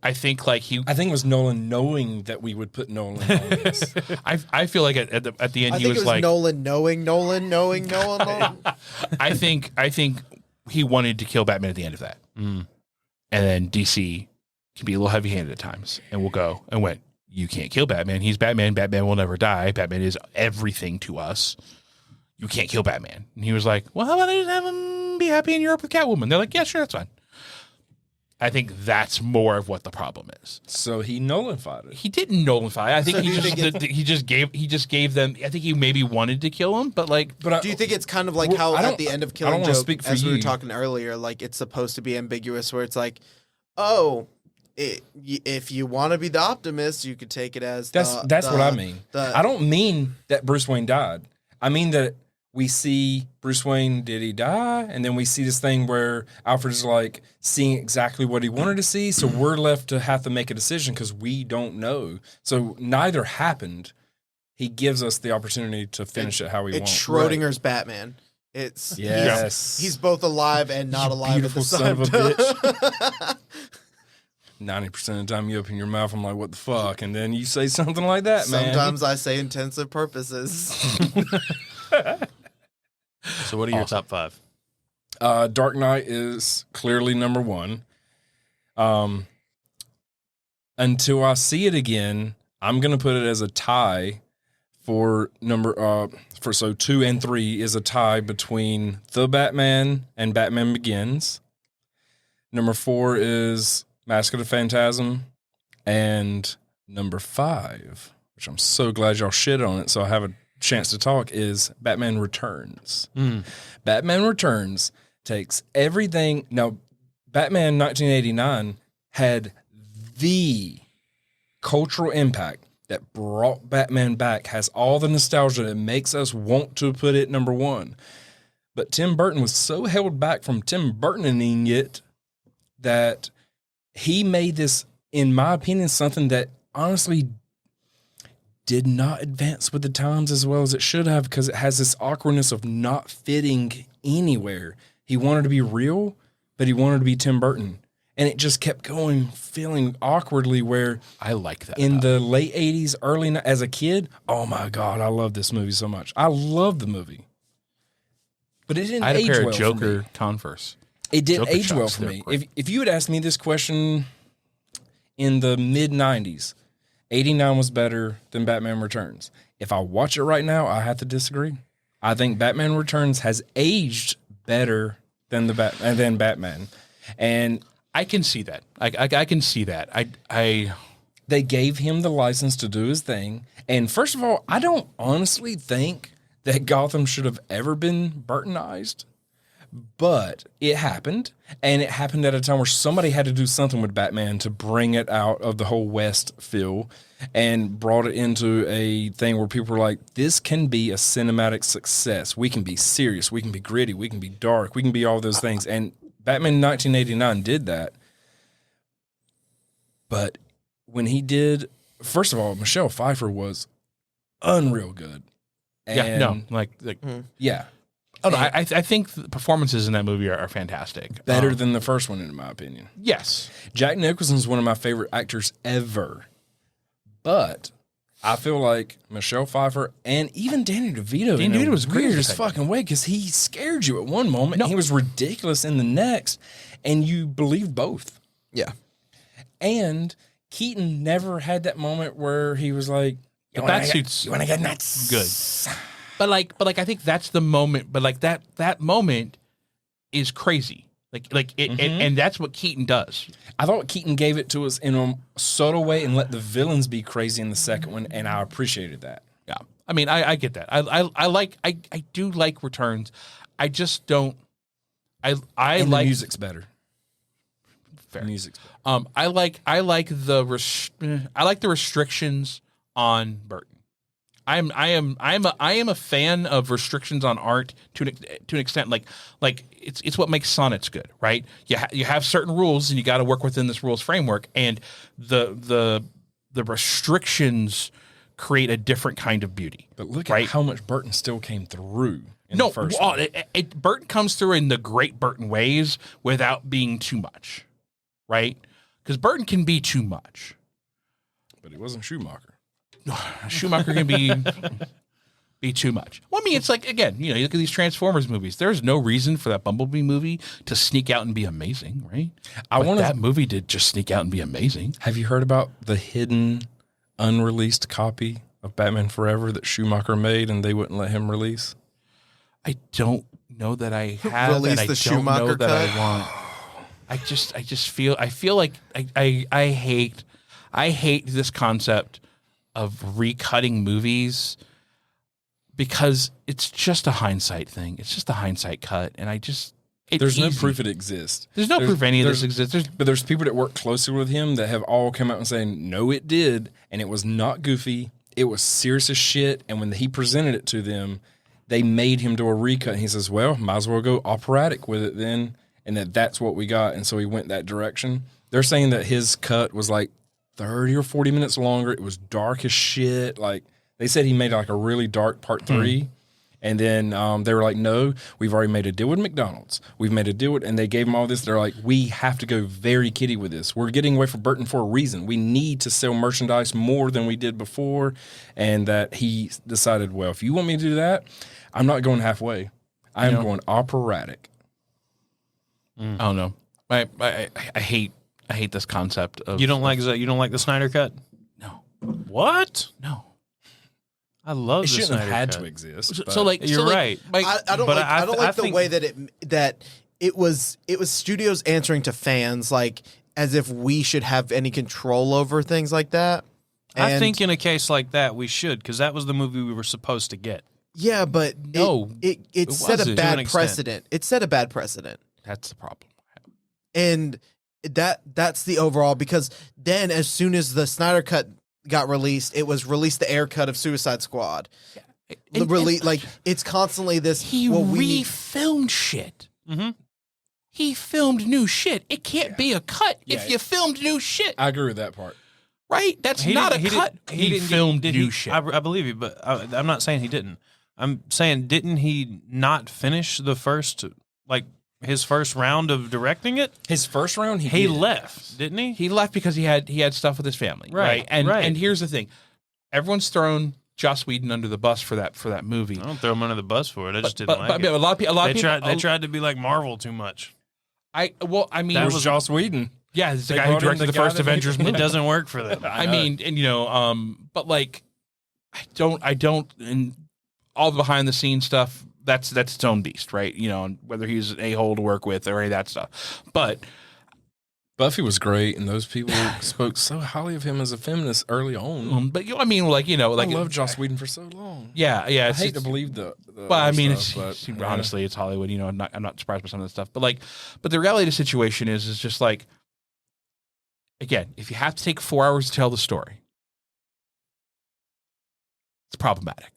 I think it was Nolan knowing that we would put Nolan on this. I feel like at the end he was like Nolan knowing Nolan. I think he wanted to kill Batman at the end of that, and then DC can be a little heavy-handed at times, and we'll go and went. You can't kill Batman. He's Batman. Batman will never die. Batman is everything to us. You can't kill Batman. And he was like, well, how about I just have him be happy in Europe with Catwoman? They're like, yeah, sure, that's fine. I think that's more of what the problem is. So he nullified it. He didn't nullify. I think he just gave them. I think he maybe wanted to kill him, but like. But do you think it's kind of like how at the end of Killing Joke, as we were talking earlier, like it's supposed to be ambiguous, where it's like, oh. If you want to be the optimist, you could take it as that's what I mean. I don't mean that Bruce Wayne died. I mean that we see Bruce Wayne, did he die? And then we see this thing where Alfred is like seeing exactly what he wanted to see. So we're left to have to make a decision because we don't know. So neither happened. He gives us the opportunity to finish it how we want. It's Schrodinger's Batman. It's he's both alive and not alive at the son of a bitch. 90% of the time you open your mouth, I'm like, what the fuck? And then you say something like that, man. Sometimes I say intensive purposes. So what are your top 5? Dark Knight is clearly number 1. Until I see it again, I'm going to put it as a tie for so 2 and 3 is a tie between The Batman and Batman Begins. Number 4 is Mask of the Phantasm, and number 5, which I'm so glad y'all shit on it, so I have a chance to talk, is Batman Returns. Batman Returns takes everything. Now, Batman 1989 had the cultural impact that brought Batman back, has all the nostalgia that makes us want to put it number 1. But Tim Burton was so held back from Tim Burtoning it that he made this, in my opinion, something that honestly did not advance with the times as well as it should have because it has this awkwardness of not fitting anywhere. He wanted to be real, but he wanted to be Tim Burton. And it just kept going, feeling awkwardly where I like that. In the late 80s, as a kid, oh my God, I love this movie so much. I love the movie. But it didn't age well. I had a pair of Joker Converse. It didn't Joker age well shots, for me. great. If you had asked me this question in the mid-90s, 89 was better than Batman Returns. If I watch it right now, I have to disagree. I think Batman Returns has aged better than Batman. And I can see that. I can see that. They gave him the license to do his thing. And first of all, I don't honestly think that Gotham should have ever been Burtonized. But it happened, and it happened at a time where somebody had to do something with Batman to bring it out of the whole West feel and brought it into a thing where people were like, this can be a cinematic success. We can be serious. We can be gritty. We can be dark. We can be all those things. And Batman 1989 did that. But when he did, first of all, Michelle Pfeiffer was unreal good. And yeah. Oh, no, I think the performances in that movie are fantastic. Better than the first one, in my opinion. Yes. Jack Nicholson's one of my favorite actors ever. But I feel like Michelle Pfeiffer and even Danny DeVito Danny DeVito was great weirdest fucking way because he scared you at one moment and he was ridiculous in the next, and you believed both. Yeah. And Keaton never had that moment where he was like, you want to get nuts? Good. But I think that's the moment. But like that moment is crazy. And that's what Keaton does. I thought Keaton gave it to us in a subtle way and let the villains be crazy in the second one, and I appreciated that. Yeah, I mean, I get that. I do like Returns. I just don't. And like the music's better. Fair. The music's better. I like the restrictions on Burton. I am a fan of restrictions on art to an extent. Like it's what makes sonnets good, right? You have certain rules and you got to work within this rules framework, and the restrictions create a different kind of beauty. But look at how much Burton still came through. No, Burton comes through in the great Burton ways without being too much, right? Because Burton can be too much, but he wasn't Schumacher. Schumacher can be too much. Well, I mean, it's like, again, you look at these Transformers movies. There's no reason for that Bumblebee movie to sneak out and be amazing, right? That movie did just sneak out and be amazing. Have you heard about the hidden, unreleased copy of Batman Forever that Schumacher made and they wouldn't let him release? I don't know that I have. Release the Schumacher cut? I want. I feel like I hate this concept of recutting movies because it's just a hindsight thing. It's just a hindsight cut. And there's no proof it exists. There's no proof any of this exists. But there's people that work closely with him that have all come out and saying, no, it did. And it was not goofy. It was serious as shit. And when he presented it to them, they made him do a recut. And he says, well, might as well go operatic with it then. And that's what we got. And so he went that direction. They're saying that his cut was like 30 or 40 minutes longer. It was dark as shit. Like they said he made like a really dark part 3. And then they were like, no, we've already made a deal with McDonald's. We've made a deal with, and they gave him all this. They're like, we have to go very kiddie with this. We're getting away from Burton for a reason. We need to sell merchandise more than we did before. And that he decided, well, if you want me to do that, I'm not going halfway. I am going operatic. I don't know. I hate this concept of. You don't like the Snyder cut? No. What? No. I love it. The shouldn't Snyder have had cut. to exist. You're right. I don't like the way that it was studios answering to fans like as if we should have any control over things like that. And I think in a case like that we should, because that was the movie we were supposed to get. Yeah, but no, it set a bad precedent. It set a bad precedent. That's the problem. And that's the overall, because then as soon as the Snyder cut got released, it was released the air cut of Suicide Squad. Yeah. Like it's constantly this. He refilmed shit. Mm-hmm. He filmed new shit. It can't be a cut if you filmed new shit. I agree with that part. right? That's not a cut. He filmed new shit. I believe you, but I'm not saying he didn't. I'm saying, didn't he not finish the first, like, his first round of directing it? His first round, he left, didn't he? He left because he had stuff with his family, right? And here's the thing: everyone's thrown Joss Whedon under the bus for that movie. I don't throw him under the bus for it. I just didn't like it. A lot of people. They tried to be like Marvel too much. I mean, that was Joss Whedon. Yeah, it's the guy who directed the first Avengers movie. It doesn't work for them. I mean, and but like, I don't, and all the behind the scenes stuff. That's its own beast, right? And whether he's an a-hole to work with or any of that stuff. But Buffy was great, and those people spoke so highly of him as a feminist early on. But I mean, like I loved Joss Whedon for so long. Yeah. I hate to believe the well, I mean, stuff, honestly, it's Hollywood. I'm not surprised by some of the stuff. But the reality of the situation is just like, again, if you have to take 4 hours to tell the story, it's problematic.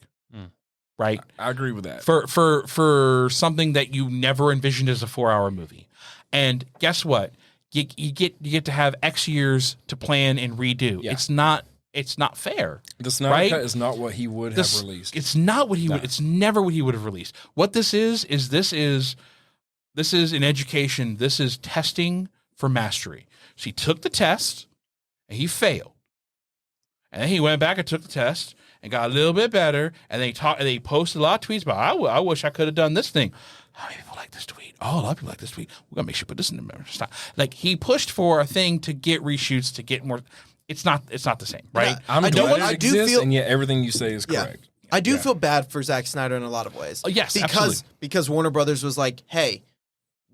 Right, I agree with that. For something that you never envisioned as a 4-hour movie, and guess what? You get to have X years to plan and redo. Yeah. It's not fair. The Snyder Cut is not what he would have released. It's not what he would. It's never what he would have released. What this is an education. This is testing for mastery. So he took the test and he failed, and then he went back and took the test and got a little bit better, and they posted a lot of tweets about, I wish I could have done this thing. How many people like this tweet? Oh, a lot of people like this tweet. We're going to make sure you put this in the memory. Like, he pushed for a thing to get reshoots, to get more. It's not the same, right? I do feel, and yet everything you say is correct. I do feel bad for Zack Snyder in a lot of ways. Oh, yes, absolutely. Because Warner Brothers was like, hey,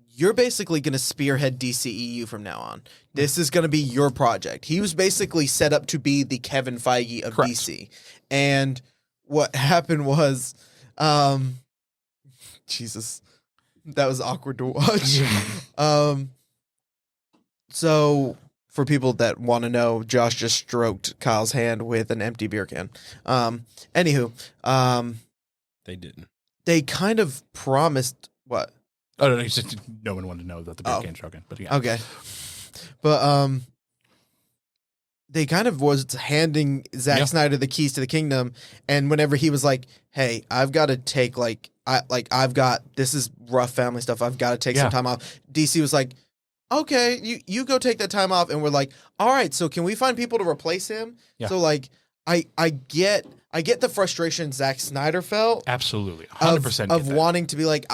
you're basically going to spearhead DCEU from now on. This is going to be your project. He was basically set up to be the Kevin Feige of DC. And what happened was, Jesus, that was awkward to watch. So for people that want to know, Josh just stroked Kyle's hand with an empty beer can. Anywho, they didn't. They kind of promised what? Oh, no, no one wanted to know that the beer can's stroking. But yeah. Okay. But they kind of was handing Zack Snyder the keys to the kingdom, and whenever he was like, "Hey, I've got to take this is rough family stuff. I've got to take some time off." DC was like, "Okay, you go take that time off," and we're like, "All right, so can we find people to replace him?" Yeah. So like, I get the frustration Zack Snyder felt. Absolutely, 100% of wanting to be like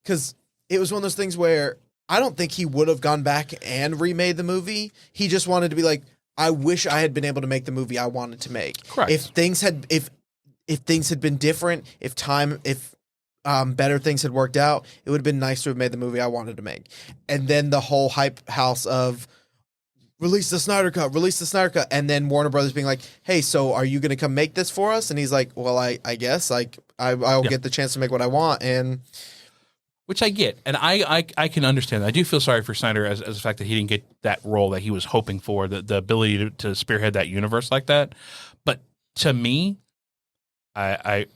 because it was one of those things where I don't think he would have gone back and remade the movie. He just wanted to be like, I wish I had been able to make the movie I wanted to make. Correct. If things had been different, if better things had worked out, it would have been nice to have made the movie I wanted to make. And then the whole hype house of release the Snyder Cut, and then Warner Brothers being like, hey, so are you going to come make this for us? And he's like, well, I guess I'll get the chance to make what I want. And which I get, and I can understand that. I do feel sorry for Snyder as the fact that he didn't get that role that he was hoping for, the ability to spearhead that universe like that. But to me, I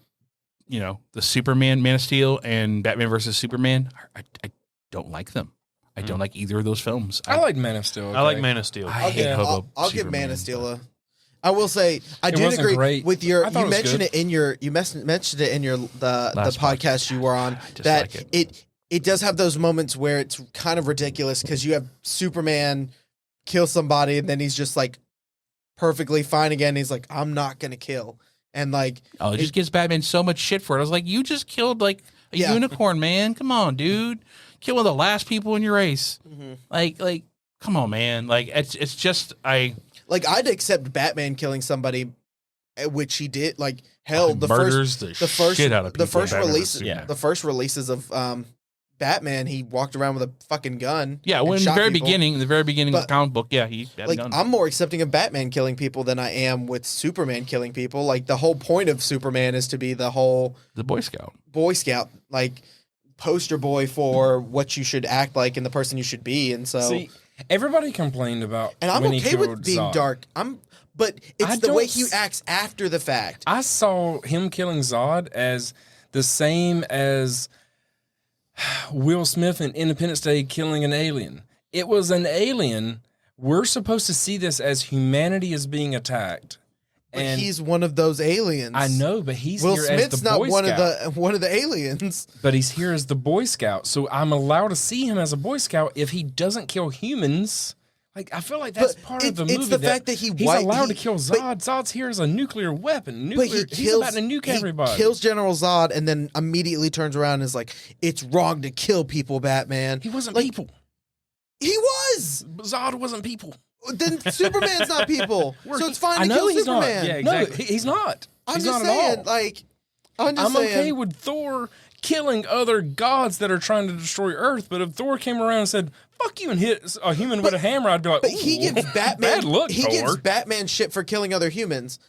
the Superman, Man of Steel, and Batman versus Superman, I don't like them. I don't like either of those films. I like Man of Steel. Okay. I like Man of Steel. I'll give Man of Steel a. I will say I did agree with your. You mentioned it in your. You mentioned it in your the podcast you were on that it does have those moments where it's kind of ridiculous because you have Superman kill somebody and then he's just like perfectly fine again. He's like, I'm not gonna kill, and like it just gives Batman so much shit for it. I was like, you just killed like a unicorn, man. Come on, dude. Kill one of the last people in your race. Mm-hmm. Like, come on, man. Like it's just I'd accept Batman killing somebody, which he did. Like hell, the first releases of Batman, he walked around with a fucking gun. Yeah, when in the very beginning of the comic book, he had a gun. I'm more accepting of Batman killing people than I am with Superman killing people. Like the whole point of Superman is to be the Boy Scout, like poster boy for what you should act like and the person you should be. And so see, everybody complained about, and I'm okay with being Zod. Dark. But it's the way he acts after the fact. I saw him killing Zod as the same as Will Smith in Independence Day killing an alien. It was an alien we're supposed to see this as humanity is being attacked. But And he's one of those aliens. I know, but he's Will here Smith's as the not Boy one Scout. of the aliens. But he's here as the Boy Scout, so I'm allowed to see him as a Boy Scout if he doesn't kill humans. Like, I feel like that's part of the movie. It's the fact that he's allowed to kill Zod. Zod's here as a nuclear weapon. He's about to nuke everybody. He kills General Zod and then immediately turns around and is like, "It's wrong to kill people, Batman." He wasn't like, people. He was. Zod wasn't people. Then Superman's not people, so it's fine I to know kill he's Superman. not. Yeah, exactly. No, he's not. I'm He's just not at saying, all. like, I'm okay with Thor killing other gods that are trying to destroy Earth, but if Thor came around and said, "Fuck you," and hit a human with a hammer, I'd be like, But he gives Batman bad look, he Thor. gives Batman shit for killing other humans.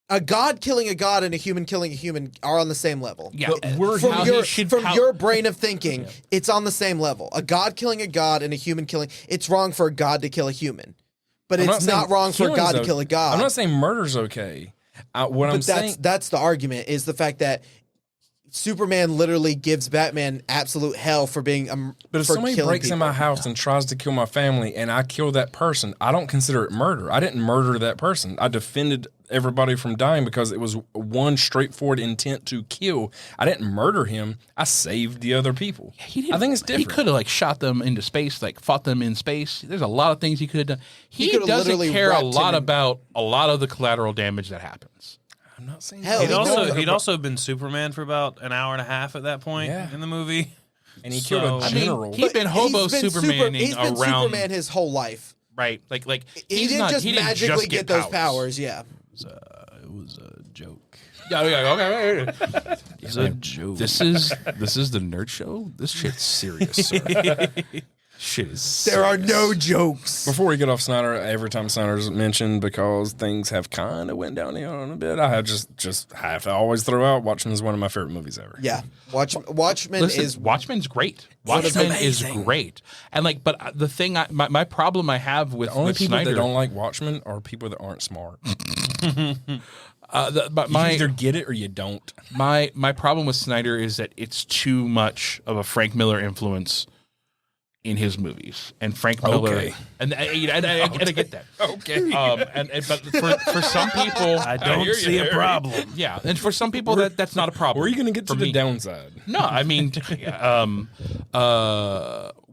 A god killing a god and a human killing a human are on the same level. Yeah, From your brain of thinking, it's on the same level. A god killing a god and a human killing. It's wrong for a god to kill a human, but it's not wrong for a god to kill a god. I'm not saying murder's okay. That's the argument, is the fact that Superman literally gives Batman absolute hell for being But if for somebody killing breaks in people. my house and tries to kill my family and I kill that person, I don't consider it murder. I didn't murder that person. I defended everybody from dying because it was one straightforward intent to kill. I didn't murder him. I saved the other people. I think it's different. He could have like shot them into space, like fought them in space. There's a lot of things he could have done. He could've doesn't literally care a wrapped lot him in- about a lot of the collateral damage that happens. I'm not saying Hell, that. He'd also been Superman for about an hour and a half at that point Yeah. in the movie. And he killed a general. He's been hobo Supermaning He's been around, Superman his whole life. right? Like He he's didn't not, just he didn't magically just get those powers. Yeah. It was a joke. Yeah, okay. It's a joke. This is the nerd show. This shit's serious, sir. Shit is. There are no jokes. Before we get off Snyder, every time Snyder's mentioned, because things have kind of went downhill a bit, I just have to always throw out Watchmen is one of my favorite movies ever. Yeah. Watchmen Listen, is Watchmen's great. Watchmen is great, and like, but the thing, my problem I have with The only with people Snyder, that don't like Watchmen are people that aren't smart. but You either get it or you don't. my problem with Snyder is that it's too much of a Frank Miller influence in his movies, and Frank Miller, Okay. and I get that. Okay. But for some people, I don't see a problem. yeah, and for some people that's not a problem. Where are you going to get to For the me. downside? No, I mean,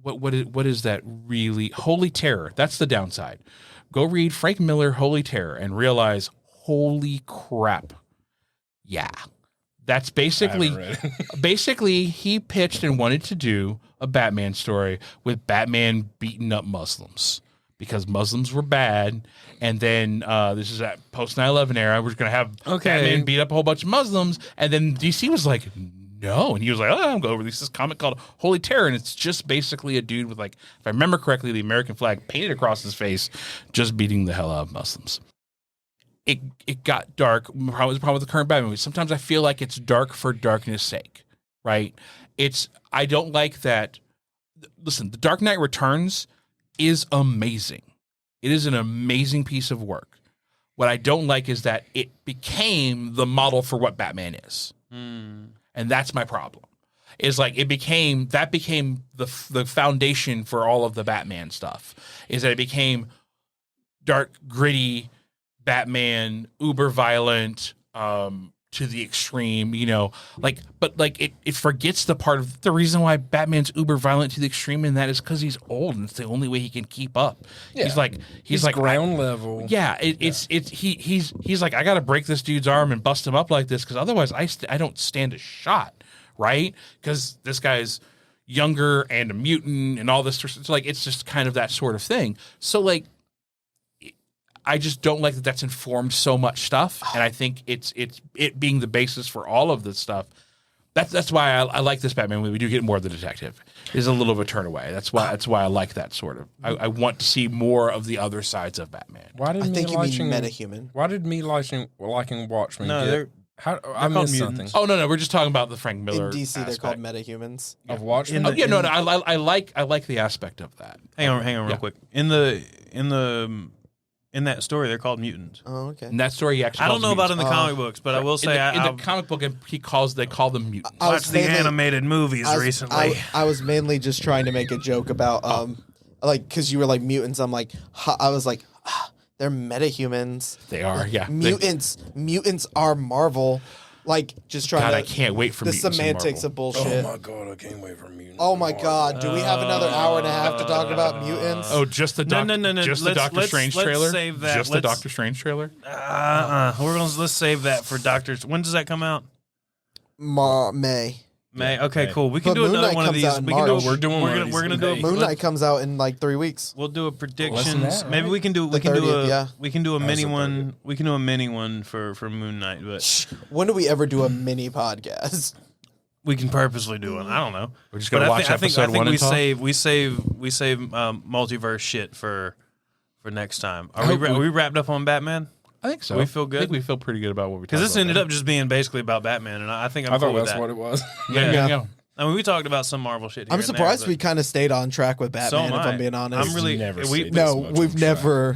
what is that really? Holy Terror. That's the downside. Go read Frank Miller, Holy Terror, and realize, holy crap. Yeah. That's basically he pitched and wanted to do a Batman story with Batman beating up Muslims because Muslims were bad. And then this is at post 9/11 era. We're going to have Batman beat up a whole bunch of Muslims. And then DC was like, no. And he was like, I'm going to release this comic called Holy Terror. And it's just basically a dude with, like, if I remember correctly, the American flag painted across his face, just beating the hell out of Muslims. It got dark. Probably the problem with the current Batman movie. Sometimes I feel like it's dark for darkness' sake, right? I don't like that. Listen, The Dark Knight Returns is amazing. It is an amazing piece of work. What I don't like is that it became the model for what Batman is. And that's my problem. Is like it became the foundation for all of the Batman stuff. Is that it became dark, gritty Batman, uber violent, to the extreme, you know, but it forgets the part of the reason why Batman's uber violent to the extreme, and that is because he's old and it's the only way he can keep up. Yeah. He's like ground level. Yeah, he's like, I got to break this dude's arm and bust him up like this because otherwise I don't stand a shot, right? Because this guy's younger and a mutant and all this. It's like it's just kind of that sort of thing. So like, I just don't like that that's informed so much stuff, and I think it being the basis for all of this stuff. That's why I like this Batman movie. We do get more of the detective. It's a little of a turn away. That's why I like that sort of. I want to see more of the other sides of Batman. I think you mean metahuman. Why did me liking Watchmen? No, I missed something. Oh no, we're just talking about the Frank Miller. In DC, aspect. they're called metahumans. Of Watchmen. I like the aspect of that. Hang on, real quick. In that story, they're called mutants. Oh, okay. In that story, he actually I don't know about in the Oh. comic books, but I will say in the comic book, they call them mutants. I was watched the mainly- animated movies recently. I was mainly just trying to make a joke about like, because you were like mutants. I'm like, I was like, they're metahumans. They are, yeah. Mutants are Marvel. Like, just trying to. I can't wait for the mutants in semantics Marvel. of bullshit. Oh my god, I can't wait for mutants. Oh my god, do we have another hour and a half to talk about mutants? Oh, just the No. Just the Doctor Strange let's trailer. save that. Just the Doctor Strange trailer. Let's save that for Doctors. When does that come out? May. May. Okay, cool. We can But do Moon another Knight one of comes these. out in We can do. March. We're doing one of these We're gonna in do. May. Moon Knight comes out in like 3 weeks. We'll do a predictions. Less than that, Maybe right? we can do. The 30th, yeah. We can do a mini the one. We can do a mini one for Moon Knight, but When do we ever do a mini podcast? we can purposely do one. I don't know. We're just But gonna I watch think episode one we and talk. save multiverse shit for next time. Are hope we wrapped up on Batman? I think so. We feel good? I think we feel pretty good about what we talked Because about. this ended up just being basically about Batman, and I think I'm I cool thought with that's that. what it was. Yeah. There you go. I mean, we talked about some Marvel shit. Here I'm and surprised there, we kind of stayed on track with but so Batman, am if I. I'm being honest. I'm really. Never We, stayed no, this much we've on track. never.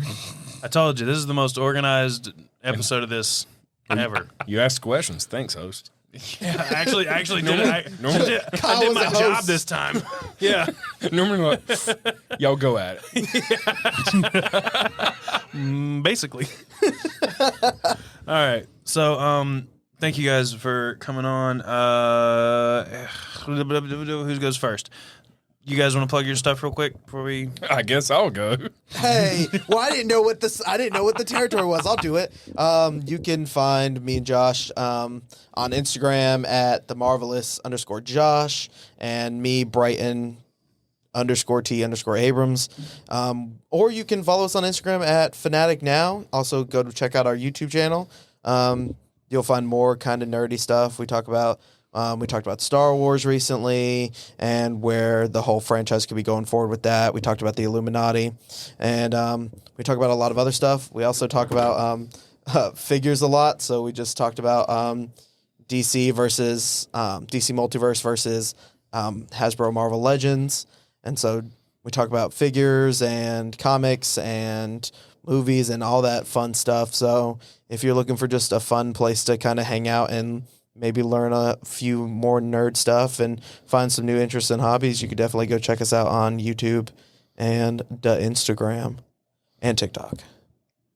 I told you this is the most organized episode of this ever. You asked questions. Thanks, host. Yeah, I actually did it. I Kyle did was my a job host. this time. Yeah. Normally, like, y'all go at it. Basically. All right. So, thank you guys for coming on. Who goes first? You guys want to plug your stuff real quick before we? I guess I'll go. Hey, well, I didn't know what the territory was. I'll do it. You can find me and Josh on Instagram at @themarvelous_Josh and me Bryton _T_Abrams. Or you can follow us on Instagram at FanaticNOW. Also, go to check out our YouTube channel. You'll find more kind of nerdy stuff. We talked about Star Wars recently and where the whole franchise could be going forward with that. We talked about the Illuminati, and we talk about a lot of other stuff. We also talk about figures a lot. So we just talked about DC versus DC Multiverse versus Hasbro Marvel Legends, and so we talk about figures and comics and movies and all that fun stuff. So if you're looking for just a fun place to kind of hang out and maybe learn a few more nerd stuff and find some new interests and hobbies, you could definitely go check us out on YouTube and the Instagram and TikTok.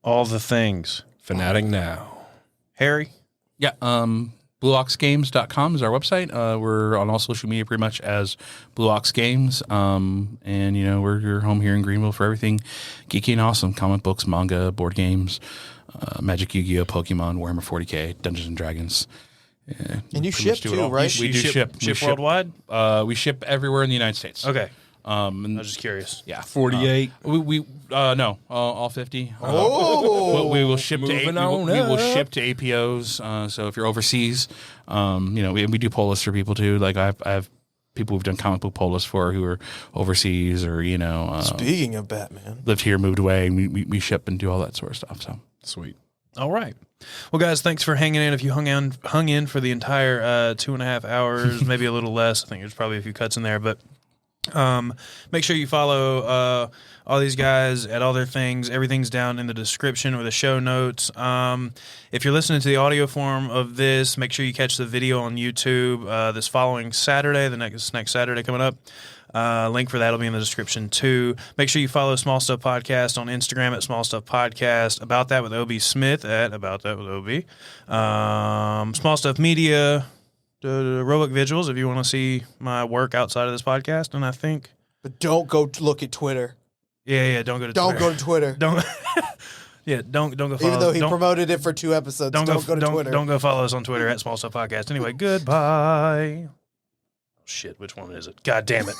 All the things. FanaticNOW. Harry? Yeah, BlueOxGames.com is our website. We're on all social media pretty much as Blue Ox Games. And, you know, we're your home here in Greenville for everything geeky and awesome. Comic books, manga, board games, Magic, Yu-Gi-Oh!, Pokemon, Warhammer 40K, Dungeons & Dragons. Yeah, And you pretty much ship do it too, all. right? We do ship. We Ship worldwide? We ship everywhere in the United States. Okay. I And was just curious. yeah, 48. No, all 50. Oh, we will ship to Moving we on will up. ship to APOs. So if you're overseas, you know, we do pull lists for people too. Like I have people who've done comic book pull lists for who are overseas or you know speaking of Batman, lived here, moved away, and we ship and do all that sort of stuff. So Sweet. All right. Well, guys, thanks for hanging in. If you hung in for the entire 2.5 hours, maybe a little less. I think there's probably a few cuts in there, but make sure you follow all these guys at all their things. Everything's down in the description or the show notes. If you're listening to the audio form of this, make sure you catch the video on YouTube this following Saturday, the next Saturday coming up. Link for that will be in the description too. Make sure you follow Small Stuff Podcast on Instagram at Small Stuff Podcast. About That with OB Smith at About That with OB. Small Stuff Media, the Roebuck Vigils if you want to see my work outside of this podcast. And I think, but don't go look at Twitter. yeah, don't go to Don't Twitter. go to Twitter. Don't. Yeah, don't go follow. Even though he don't, promoted it for 2 episodes, don't go to Twitter. Don't go follow us on Twitter at Small Stuff Podcast. Anyway, goodbye. Shit, which one is it? God damn it.